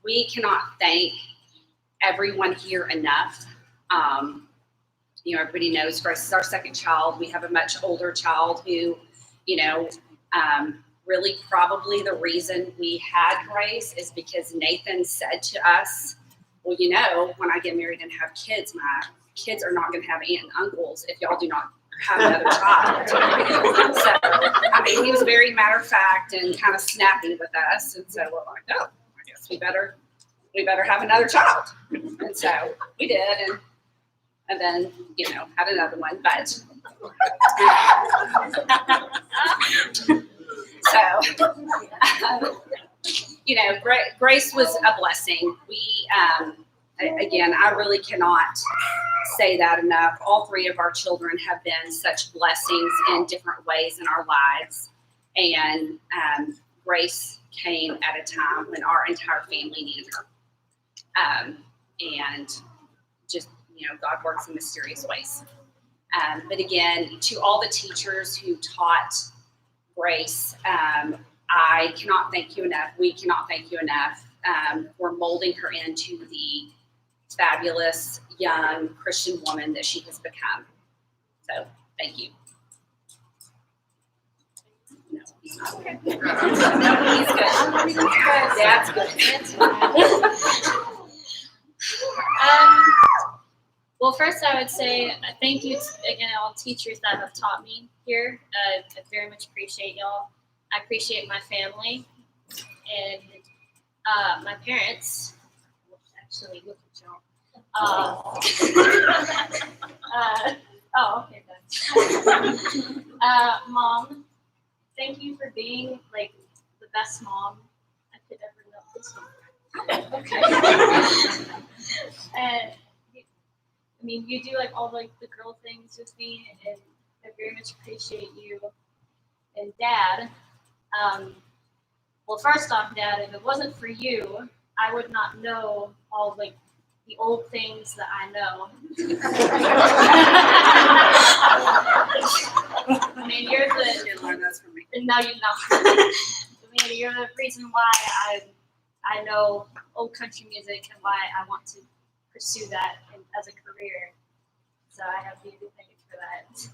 We cannot thank everyone here enough. Everybody knows Grace is our second child. We have a much older child who, really probably the reason we had Grace is because Nathan said to us, "Well, when I get married and have kids, my kids are not going to have aunt and uncles if y'all do not have another child." So, he was very matter of fact and kind of snappy with us. And so we're like, "Oh, I guess we better have another child." And so we did. And then, had another one, but Grace was a blessing. We, again, I really cannot say that enough. All 3 of our children have been such blessings in different ways in our lives. And Grace came at a time when our entire family needed her. And just, God works in mysterious ways. But again, to all the teachers who taught Grace, I cannot thank you enough. We cannot thank you enough for molding her into the fabulous young Christian woman that she has become. So thank you. No, he's not okay. No, he's good. Dad's good. Well, first I would say thank you again all teachers that have taught me here. I very much appreciate y'all. I appreciate my family and my parents. Actually, look at Okay, then. Mom, thank you for being like the best mom I could ever know. This one. Okay. And I mean, you do like all like the girl things with me, and I very much appreciate you. And Dad, well, first off, Dad, if it wasn't for you, I would not know all like the old things that I know. I mean, you're the. You didn't learn those from me. No, you know. I mean, you're the reason why I know old country music and why I want to pursue that as a career. So I have you to thank for that.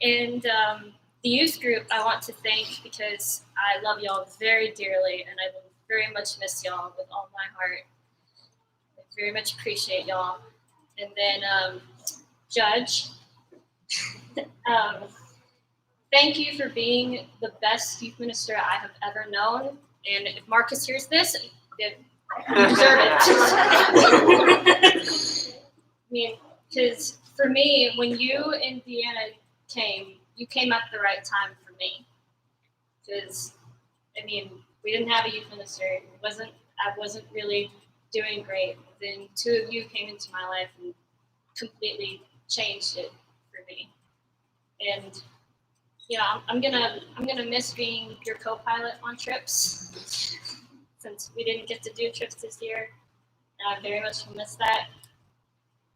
And the youth group, I want to thank because I love y'all very dearly, and I will very much miss y'all with all my heart. I very much appreciate y'all. And then Judge, thank you for being the best youth minister I have ever known. And if Marcus hears this, you deserve it. I mean, because for me, when you and Deanna came, you came at the right time for me. Because, I mean, we didn't have a youth minister. I wasn't really doing great. Then two of you came into my life and completely changed it for me. And I'm gonna miss being your co-pilot on trips, since we didn't get to do trips this year. And I very much miss that.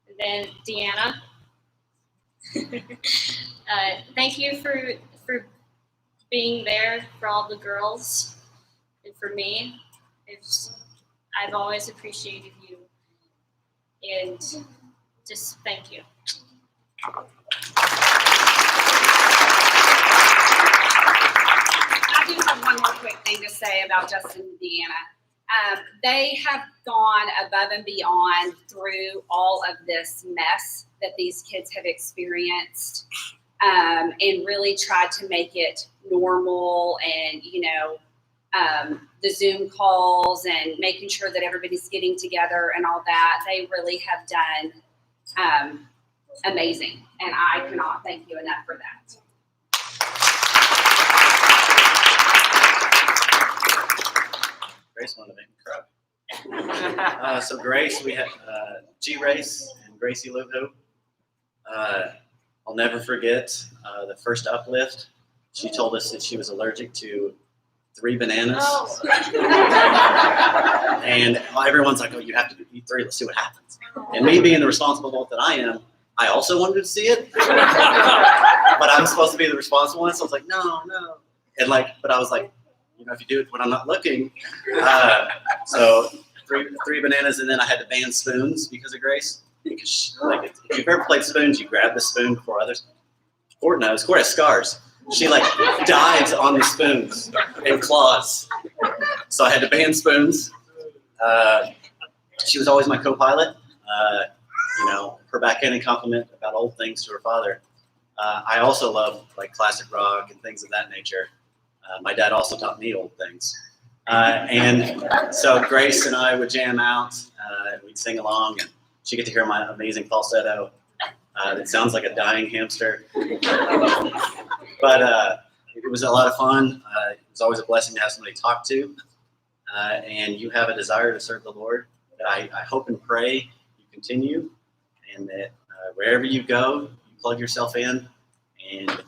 And then Deanna, thank you for being there for all the girls and for me. I've always appreciated you, and just thank you. I do have one more quick thing to say about Justin and Deanna. They have gone above and beyond through all of this mess that these kids have experienced, and really tried to make it normal, and the Zoom calls and making sure that everybody's getting together and all that. They really have done amazing, and I cannot thank you enough for that. Grace wanted to make me cry. So Grace, we had G-Race and Gracie Luhu. I'll never forget the first uplift. She told us that she was allergic to 3 bananas. Oh. And everyone's like, oh, you have to eat 3, let's see what happens. And me being the responsible adult that I am, I also wanted to see it. But I'm supposed to be the responsible one, so I was like, no. And but I was like, if you do it when I'm not looking. So 3 bananas, and then I had to ban spoons because of Grace. Because if you've ever played spoons, you grab the spoon before others. Court knows. Court has scars. She dives on the spoons and claws. So I had to ban spoons. She was always my co-pilot. Her backhanded compliment about old things to her father. I also love classic rock and things of that nature. My dad also taught me old things. And so Grace and I would jam out, we'd sing along, and she'd get to hear my amazing falsetto. It sounds like a dying hamster. But it was a lot of fun. It was always a blessing to have somebody to talk to. And you have a desire to serve the Lord. That I hope and pray you continue, and that wherever you go, you plug yourself in, and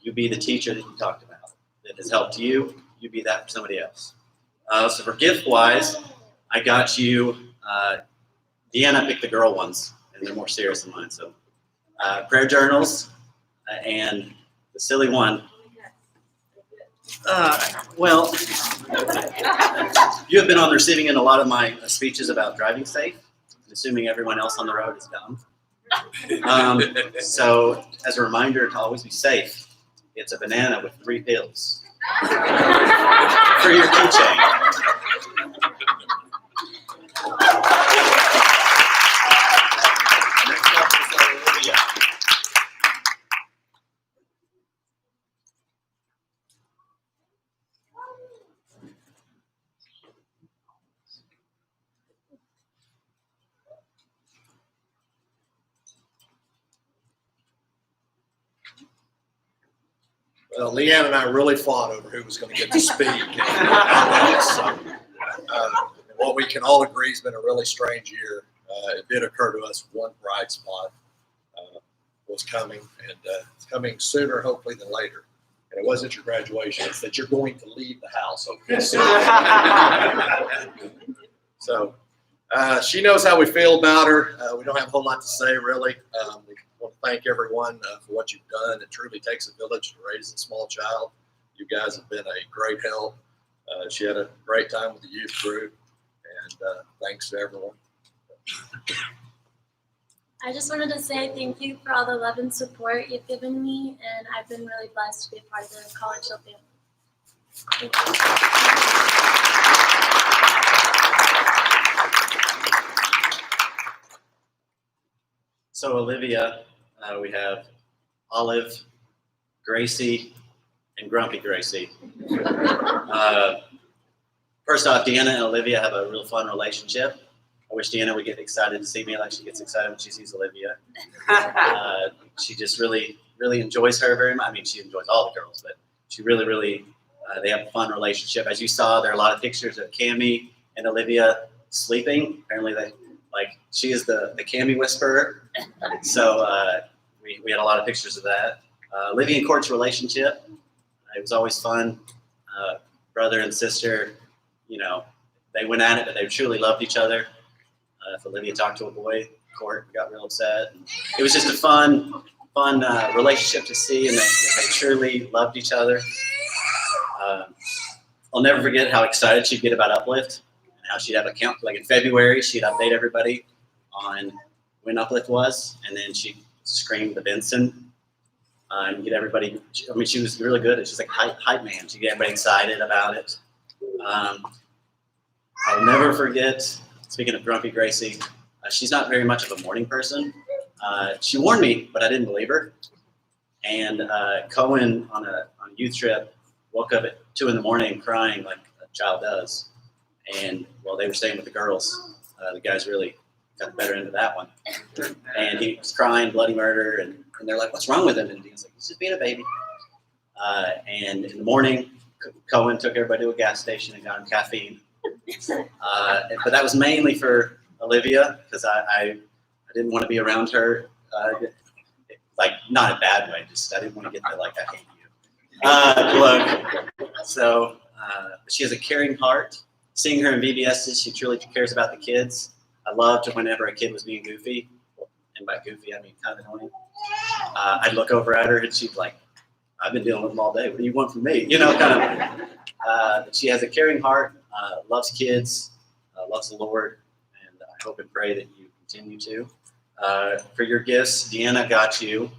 you be the teacher that you talked about. That has helped you be that for somebody else. So for gift-wise, I got you, Deanna picked the girl ones, and they're more serious than mine. So prayer journals, and the silly one. Well, you have been on the receiving end a lot of my speeches about driving safe, assuming everyone else on the road is dumb. So as a reminder to always be safe, it's a banana with 3 pills for your keychain. Leanne and I really fought over who was going to get to speak. So, what we can all agree has been a really strange year. It did occur to us one bright spot was coming, and it's coming sooner, hopefully, than later. And it wasn't your graduation; it's that you're going to leave the house. Okay, so she knows how we feel about her. We don't have a whole lot to say, really. We want to thank everyone for what you've done. It truly takes a village to raise a small child. You guys have been a great help. She had a great time with the youth group, and thanks to everyone. I just wanted to say thank you for all the love and support you've given me, and I've been really blessed to be a part of the College Hill family. Thank you. So Olivia, we have Olive, Gracie, and Grumpy Gracie. First off, Deanna and Olivia have a real fun relationship. I wish Deanna would get excited to see me like she gets excited when she sees Olivia. She just really, really enjoys her very much. I mean, she enjoys all the girls, but she really, really, they have a fun relationship. As you saw, there are a lot of pictures of Cammie and Olivia sleeping. Apparently, she is the Cammie whisperer. So we had a lot of pictures of that. Olivia and Court's relationship, it was always fun. Brother and sister, they went at it, but they truly loved each other. If Olivia talked to a boy, Court got real upset. And it was just a fun relationship to see, and they truly loved each other. I'll never forget how excited she'd get about Uplift, and how she'd have a count. Like in February, she'd update everybody on when Uplift was, and then she'd scream the Benson and get everybody. I mean, she was really good. It's just like hype man. She'd get everybody excited about it. I'll never forget. Speaking of Grumpy Gracie, she's not very much of a morning person. She warned me, but I didn't believe her. And Cohen on a youth trip woke up at 2 a.m. crying like a child does. And while they were staying with the girls, the guys really got the better end of that one. And he was crying bloody murder, and they're like, "What's wrong with him?" And he was like, "He's just being a baby." And in the morning, Cohen took everybody to a gas station and got him caffeine. But that was mainly for Olivia, because I didn't want to be around her, like not in a bad way, just I didn't want to get the like I hate you look. So she has a caring heart. Seeing her in VBSs, she truly cares about the kids. I loved whenever a kid was being goofy, and by goofy I mean kind of annoying. I'd look over at her and she'd like, "I've been dealing with them all day. What do you want from me?" Kind of. She has a caring heart. Loves kids, loves the Lord, and I hope and pray that you continue to. For your gifts, Deanna got you.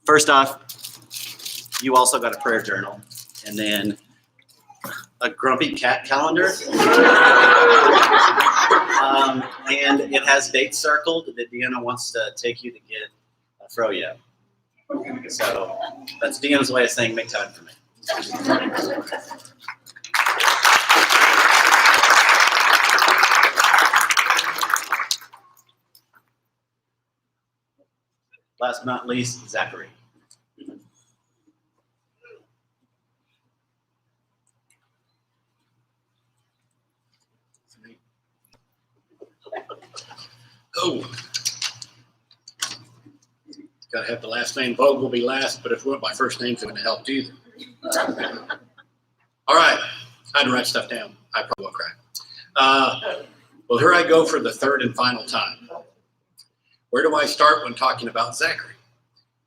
First off, you also got a prayer journal, and then a grumpy cat calendar. And it has dates circled that Deanna wants to take you to get Froyo. So that's Deanna's way of saying make time for me. Last but not least, Zachary. Oh, gotta have the last name. Vogue will be last, but if we went by first names, it wouldn't have helped either. All right, I had to write stuff down. I probably will cry. Well, here I go for the third and final time. Where do I start when talking about Zachary?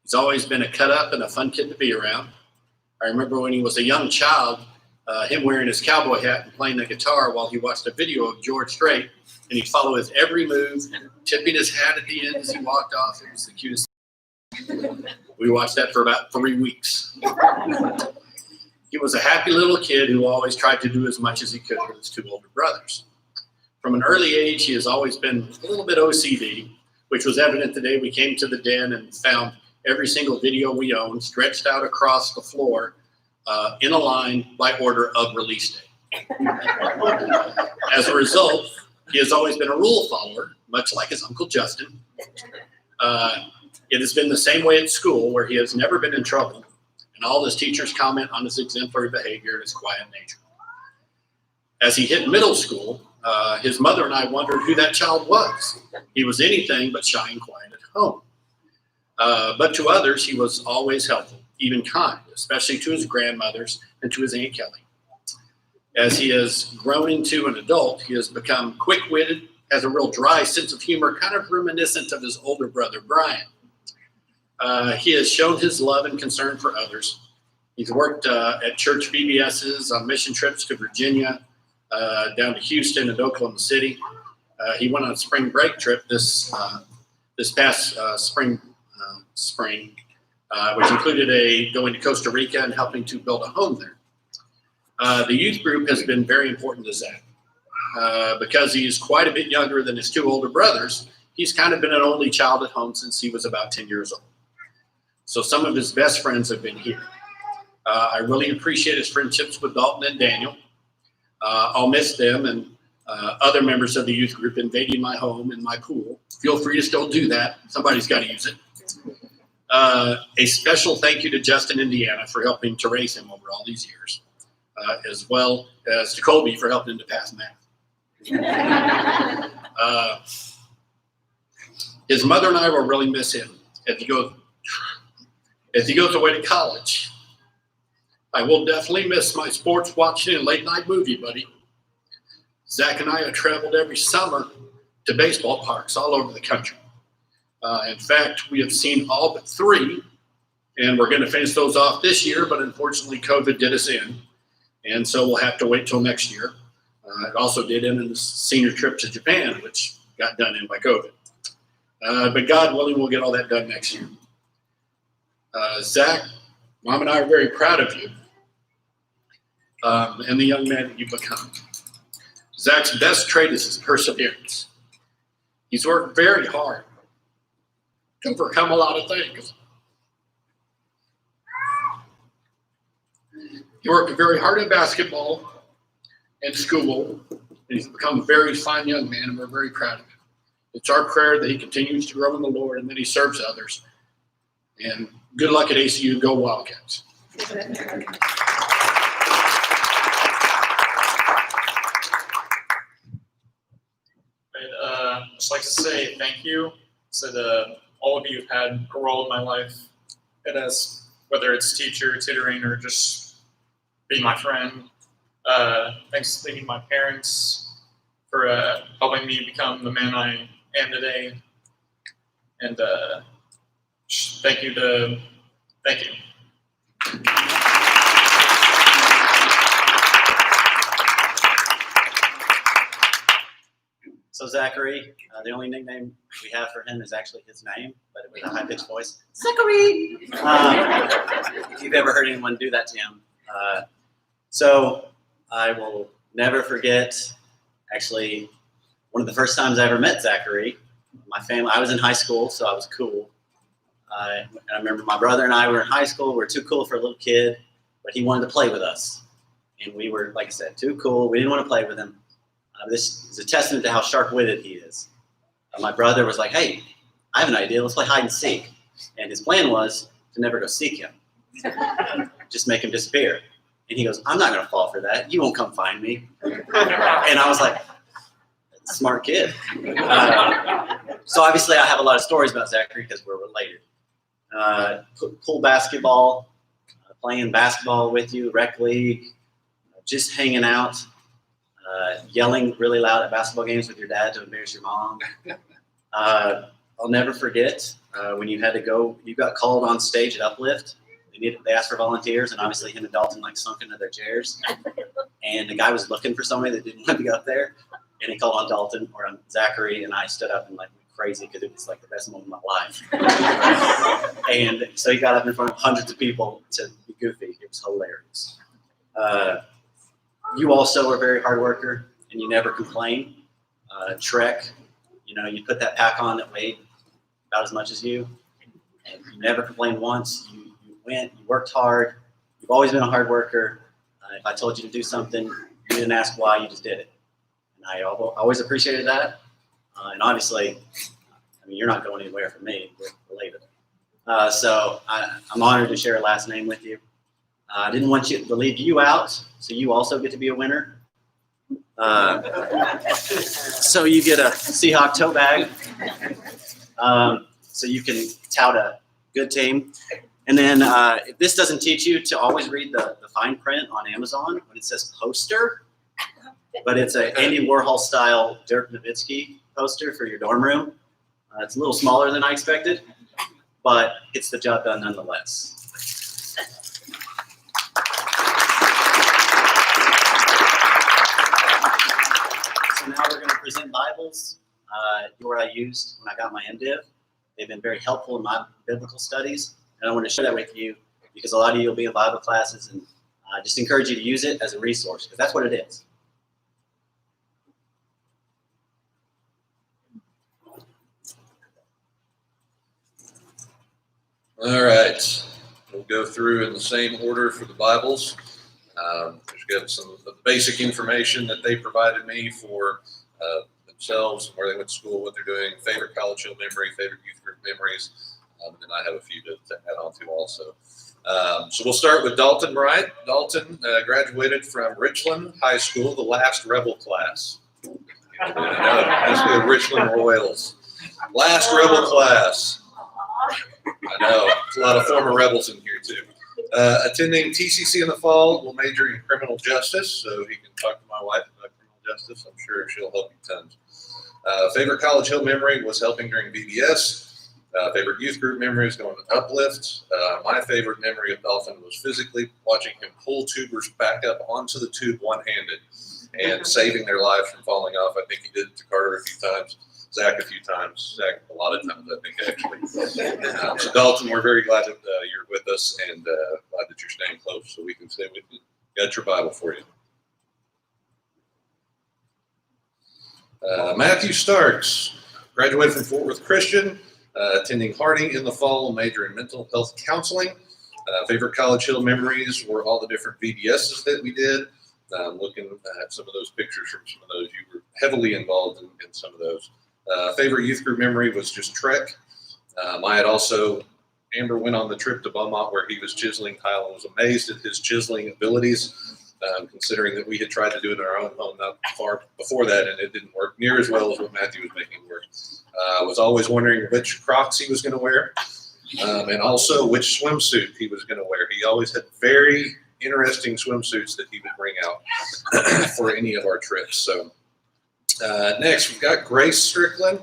He's always been a cut up and a fun kid to be around. I remember when he was a young child, him wearing his cowboy hat and playing the guitar while he watched a video of George Strait, and he'd follow his every move, tipping his hat at the end as he walked off. It was the cutest. We watched that for about 3 weeks. He was a happy little kid who always tried to do as much as he could with his 2 older brothers. From an early age, he has always been a little bit OCD, which was evident the day we came to the den and found every single video we owned stretched out across the floor in a line by order of release date. As a result, he has always been a rule follower, much like his Uncle Justin. It has been the same way at school, where he has never been in trouble. and all his teachers comment on his exemplary behavior and his quiet nature. As he hit middle school, his mother and I wondered who that child was. He was anything but shy and quiet at home. But to others, he was always helpful, even kind, especially to his grandmothers and to his Aunt Kelly. As he has grown into an adult, he has become quick-witted, has a real dry sense of humor, kind of reminiscent of his older brother, Brian. He has shown his love and concern for others. He's worked at church VBSs on mission trips to Virginia, down to Houston and Oklahoma City. He went on a spring break trip this past spring, which included going to Costa Rica and helping to build a home there. The youth group has been very important to Zach. Because he's quite a bit younger than his two older brothers, he's kind of been an only child at home since he was about 10 years old. So some of his best friends have been here. I really appreciate his friendships with Dalton and Daniel. I'll miss them and other members of the youth group invading my home and my pool. Feel free to still do that. Somebody's got to use it. A special thank you to Justin, Indiana, for helping to raise him over all these years, as well as to Colby for helping him to pass math. His mother and I will really miss him as he goes away to college. I will definitely miss my sports watching and late night movie buddy. Zach and I have traveled every summer to baseball parks all over the country. In fact, we have seen all but 3, and we're going to finish those off this year, but unfortunately COVID did us in, and so we'll have to wait till next year. It also did end in the senior trip to Japan, which got done in by COVID. But God willing, we'll get all that done next year. Zach, Mom and I are very proud of you and the young man that you've become. Zach's best trait is his perseverance. He's worked very hard to overcome a lot of things. He worked very hard in basketball and school, and he's become a very fine young man, and we're very proud of him. It's our prayer that he continues to grow in the Lord and that he serves others. And good luck at ACU. Go Wildcats. I'd just like to say thank you. So all of you have had a role in my life, and as whether it's teacher, tutoring, or just being my friend. Thanking my parents for helping me become the man I am today, and thank you. So Zachary, the only nickname we have for him is actually his name, but with a high-pitched voice. Zachary! If you've ever heard anyone do that to him. So I will never forget, actually, one of the first times I ever met Zachary. My family, I was in high school, so I was cool. I remember my brother and I were in high school. We were too cool for a little kid, but he wanted to play with us. And we were, like I said, too cool. We didn't want to play with him. This is a testament to how sharp-witted he is. My brother was like, hey, I have an idea. Let's play hide and seek. And his plan was to never go seek him. Just make him disappear. And he goes, I'm not going to fall for that. You won't come find me. And I was like, smart kid. So obviously I have a lot of stories about Zachary because we're related. Pool basketball, playing basketball with you, rec league, just hanging out, yelling really loud at basketball games with your dad to embarrass your mom. I'll never forget when you had to go, you got called on stage at Uplift. They asked for volunteers, and obviously him and Dalton like sunk into their chairs. And the guy was looking for somebody that didn't want to go up there, and he called on Dalton or on Zachary, and I stood up and like went crazy because it was like the best moment of my life. And so he got up in front of hundreds of people to be goofy. It was hilarious. You also are a very hard worker, and you never complain. Trek, you put that pack on that weighed about as much as you, and you never complained once. You worked hard. You've always been a hard worker. If I told you to do something, you didn't ask why, you just did it. And I always appreciated that. And obviously, you're not going anywhere from me. We're related. So I'm honored to share a last name with you. I didn't want you to leave you out, so you also get to be a winner. So you get a Seahawk tote bag, so you can tout a good team. And then if this doesn't teach you to always read the fine print on Amazon when it says poster, but it's a Andy Warhol style Dirk Nowitzki poster for your dorm room. It's a little smaller than I expected, but it's the job done nonetheless. So now we're going to present Bibles. What I used when I got my MDiv. They've been very helpful in my biblical studies, and I want to share that with you because a lot of you will be in Bible classes, and I just encourage you to use it as a resource because that's what it is. All right, we'll go through in the same order for the Bibles. Just got some of the basic information that they provided me for themselves, where they went to school, what they're doing, favorite College Hill memory, favorite youth group memories, and then I have a few to add on to also. So we'll start with Dalton Bryant. Dalton graduated from Richland High School, the last Rebel class. That's the Richland Royals. Last Rebel class. I know, a lot of former Rebels in here too. Attending TCC in the fall, will major in criminal justice, so he can talk to my wife about criminal justice. I'm sure she'll help you tons. Favorite College Hill memory was helping during VBS. Favorite youth group memory is going to Uplift. My favorite memory of Dalton was physically watching him pull tubers back up onto the tube one-handed and saving their lives from falling off. I think he did it to Carter a few times. Zach a few times, Zach a lot of times, I think, actually. So Dalton, we're very glad that you're with us and glad that you're staying close so we can stay with you. Got your Bible for you. Matthew Starks, graduated from Fort Worth Christian, attending Harding in the fall, major in mental health counseling. Favorite College Hill memories were all the different VBSs that we did. Looking at some of those pictures from some of those, you were heavily involved in some of those. Favorite youth group memory was just Trek. I had also, Amber went on the trip to Beaumont where he was chiseling tile and was amazed at his chiseling abilities, considering that we had tried to do it in our own home not far before that and it didn't work near as well as what Matthew was making work. I was always wondering which Crocs he was going to wear and also which swimsuit he was going to wear. He always had very interesting swimsuits that he would bring out for any of our trips. So next, we've got Grace Strickland,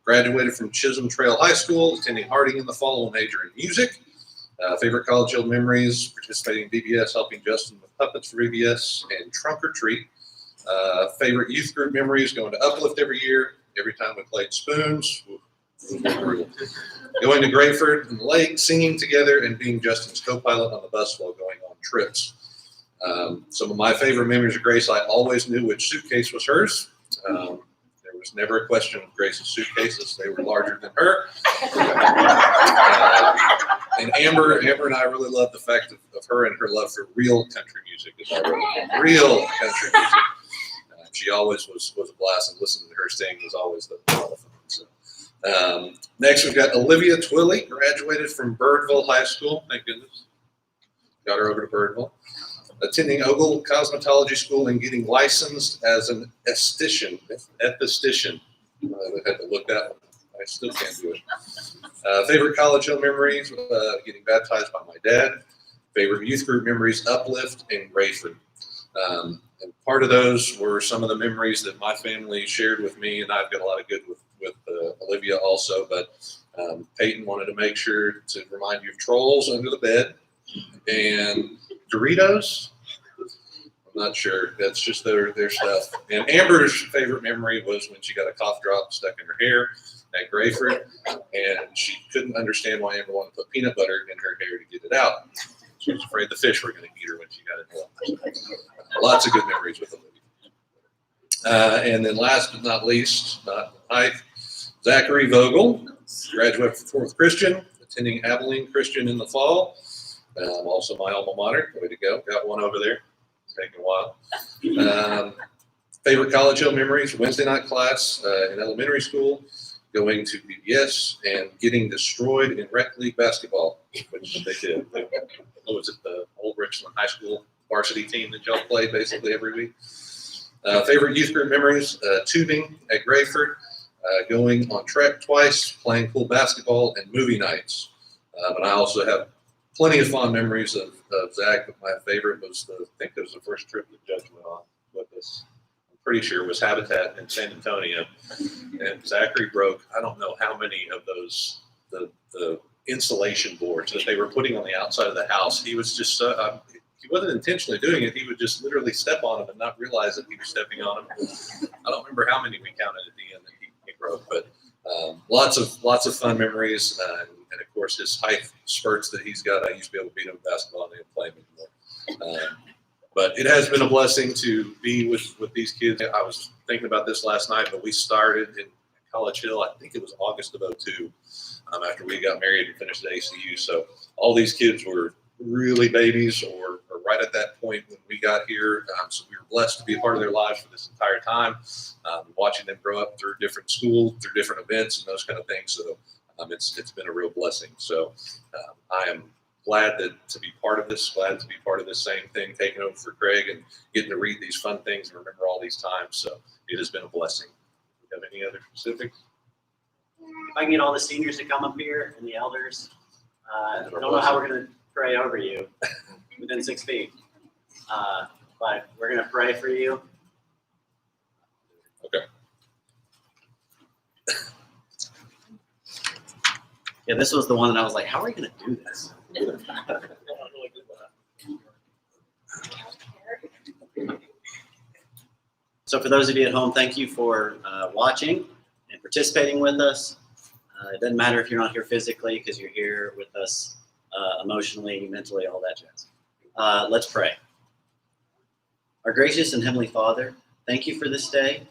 graduated from Chisholm Trail High School, attending Harding in the fall, major in music. Favorite College Hill memories, participating in VBS, helping Justin with puppets for VBS, and Trunk or Treat. Favorite youth group memories, going to Uplift every year, every time we played spoons. Going to Grayford and the lake, singing together, and being Justin's co-pilot on the bus while going on trips. Some of my favorite memories of Grace, I always knew which suitcase was hers. There was never a question of Grace's suitcases. They were larger than her. And Amber and I really loved the fact of her and her love for real country music. Real country music. She always was a blast, and listening to her sing was always the fun. So, next, we've got Olivia Twilley, graduated from Birdville High School. Thank goodness. Got her over to Birdville. Attending Ogle Cosmetology School and getting licensed as an esthetician. I had to look that one. I still can't do it. Favorite College Hill memories, getting baptized by my dad. Favorite youth group memories, Uplift and Grayford. And part of those were some of the memories that my family shared with me, and I've got a lot of good with Olivia also, but Peyton wanted to make sure to remind you of trolls under the bed and Doritos. I'm not sure. That's just their stuff. And Amber's favorite memory was when she got a cough drop stuck in her hair at Grayford, and she couldn't understand why Amber wanted to put peanut butter in her hair to get it out. She was afraid the fish were going to eat her when she got it. Lots of good memories with Olivia. And then last but not least, Zachary Vogel, graduate from Fort Worth Christian, attending Abilene Christian in the fall. Also my alma mater. Way to go. Got one over there. It's taking a while. Favorite College Hill memories, Wednesday night class in elementary school. going to BBS, and getting destroyed in rec league basketball, which they did. What was it, the Old Richland High School varsity team that y'all play basically every week? Favorite youth group memories, tubing at Grayford, going on trek twice, playing pool basketball, and movie nights. And I also have plenty of fond memories of Zach, but my favorite was I think it was the first trip that Judge went on with us. I'm pretty sure it was Habitat in San Antonio. And Zachary broke, I don't know how many of those, the insulation boards that they were putting on the outside of the house. He was just, he wasn't intentionally doing it. He would just literally step on them and not realize that he was stepping on them. I don't remember how many we counted at the end that he broke, but lots of fun memories. And of course, his height spurts that he's got. I used to be able to beat him in basketball, and I didn't play him anymore. But it has been a blessing to be with these kids. I was thinking about this last night, but we started in College Hill, I think it was August of '02, after we got married and finished at ACU. So all these kids were really babies or right at that point when we got here. So we were blessed to be a part of their lives for this entire time, watching them grow up through different schools, through different events and those kind of things. So it's been a real blessing. So I am glad to be part of this, glad to be part of this same thing, taking over for Craig and getting to read these fun things and remember all these times. So it has been a blessing. Do you have any other specifics? If I can get all the seniors to come up here and the elders, I don't know how we're going to pray over you within 6 feet, but we're going to pray for you. Okay. Yeah, this was the one that I was like, how are we going to do this? So for those of you at home, thank you for watching and participating with us. It doesn't matter if you're not here physically because you're here with us emotionally, mentally, all that jazz. Let's pray. Our gracious and heavenly Father, thank you for this day.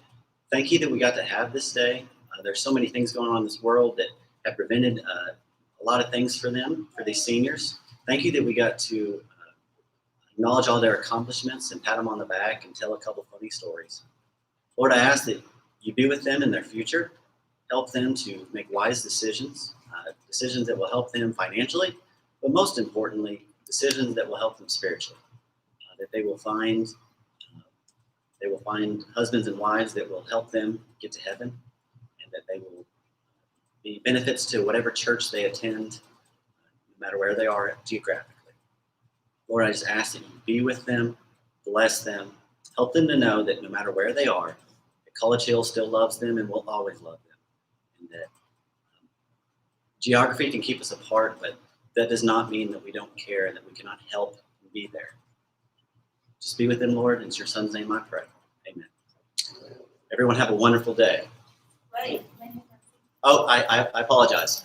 Thank you that we got to have this day. There's so many things going on in this world that have prevented a lot of things for them, for these seniors. Thank you that we got to acknowledge all their accomplishments and pat them on the back and tell a couple funny stories. Lord, I ask that you be with them in their future. Help them to make wise decisions, decisions that will help them financially, but most importantly, decisions that will help them spiritually. That they will find husbands and wives that will help them get to heaven, and that they will be benefits to whatever church they attend, no matter where they are geographically. Lord, I just ask that you be with them, bless them, help them to know that no matter where they are, that College Hill still loves them and will always love them. And that geography can keep us apart, but that does not mean that we don't care and that we cannot help and be there. Just be with them, Lord. In your son's name I pray. Amen. Everyone have a wonderful day. Oh, I apologize.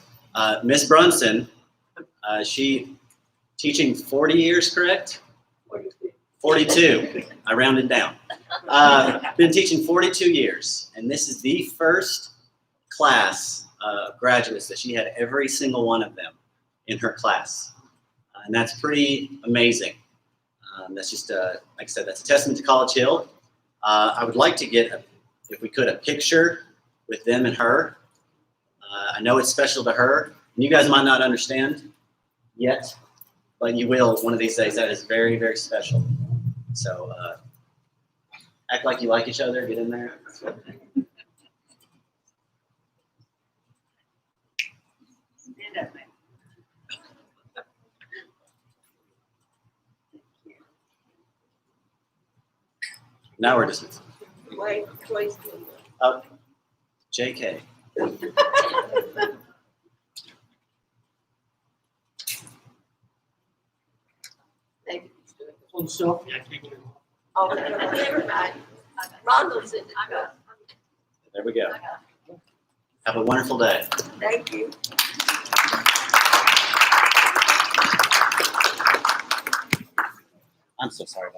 Miss Brunson, she teaching 40 years, correct? 42. I rounded down. Been teaching 42 years, and this is the first class of graduates that she had every single one of them in her class. And that's pretty amazing. That's just, like I said, that's a testament to College Hill. I would like to get, if we could, a picture with them and her. I know it's special to her. And you guys might not understand yet, but you will one of these days. That is very, very special. So act like you like each other. Get in there. Now we're dismissed. JK. There we go. Have a wonderful day. Thank you. I'm so sorry about that.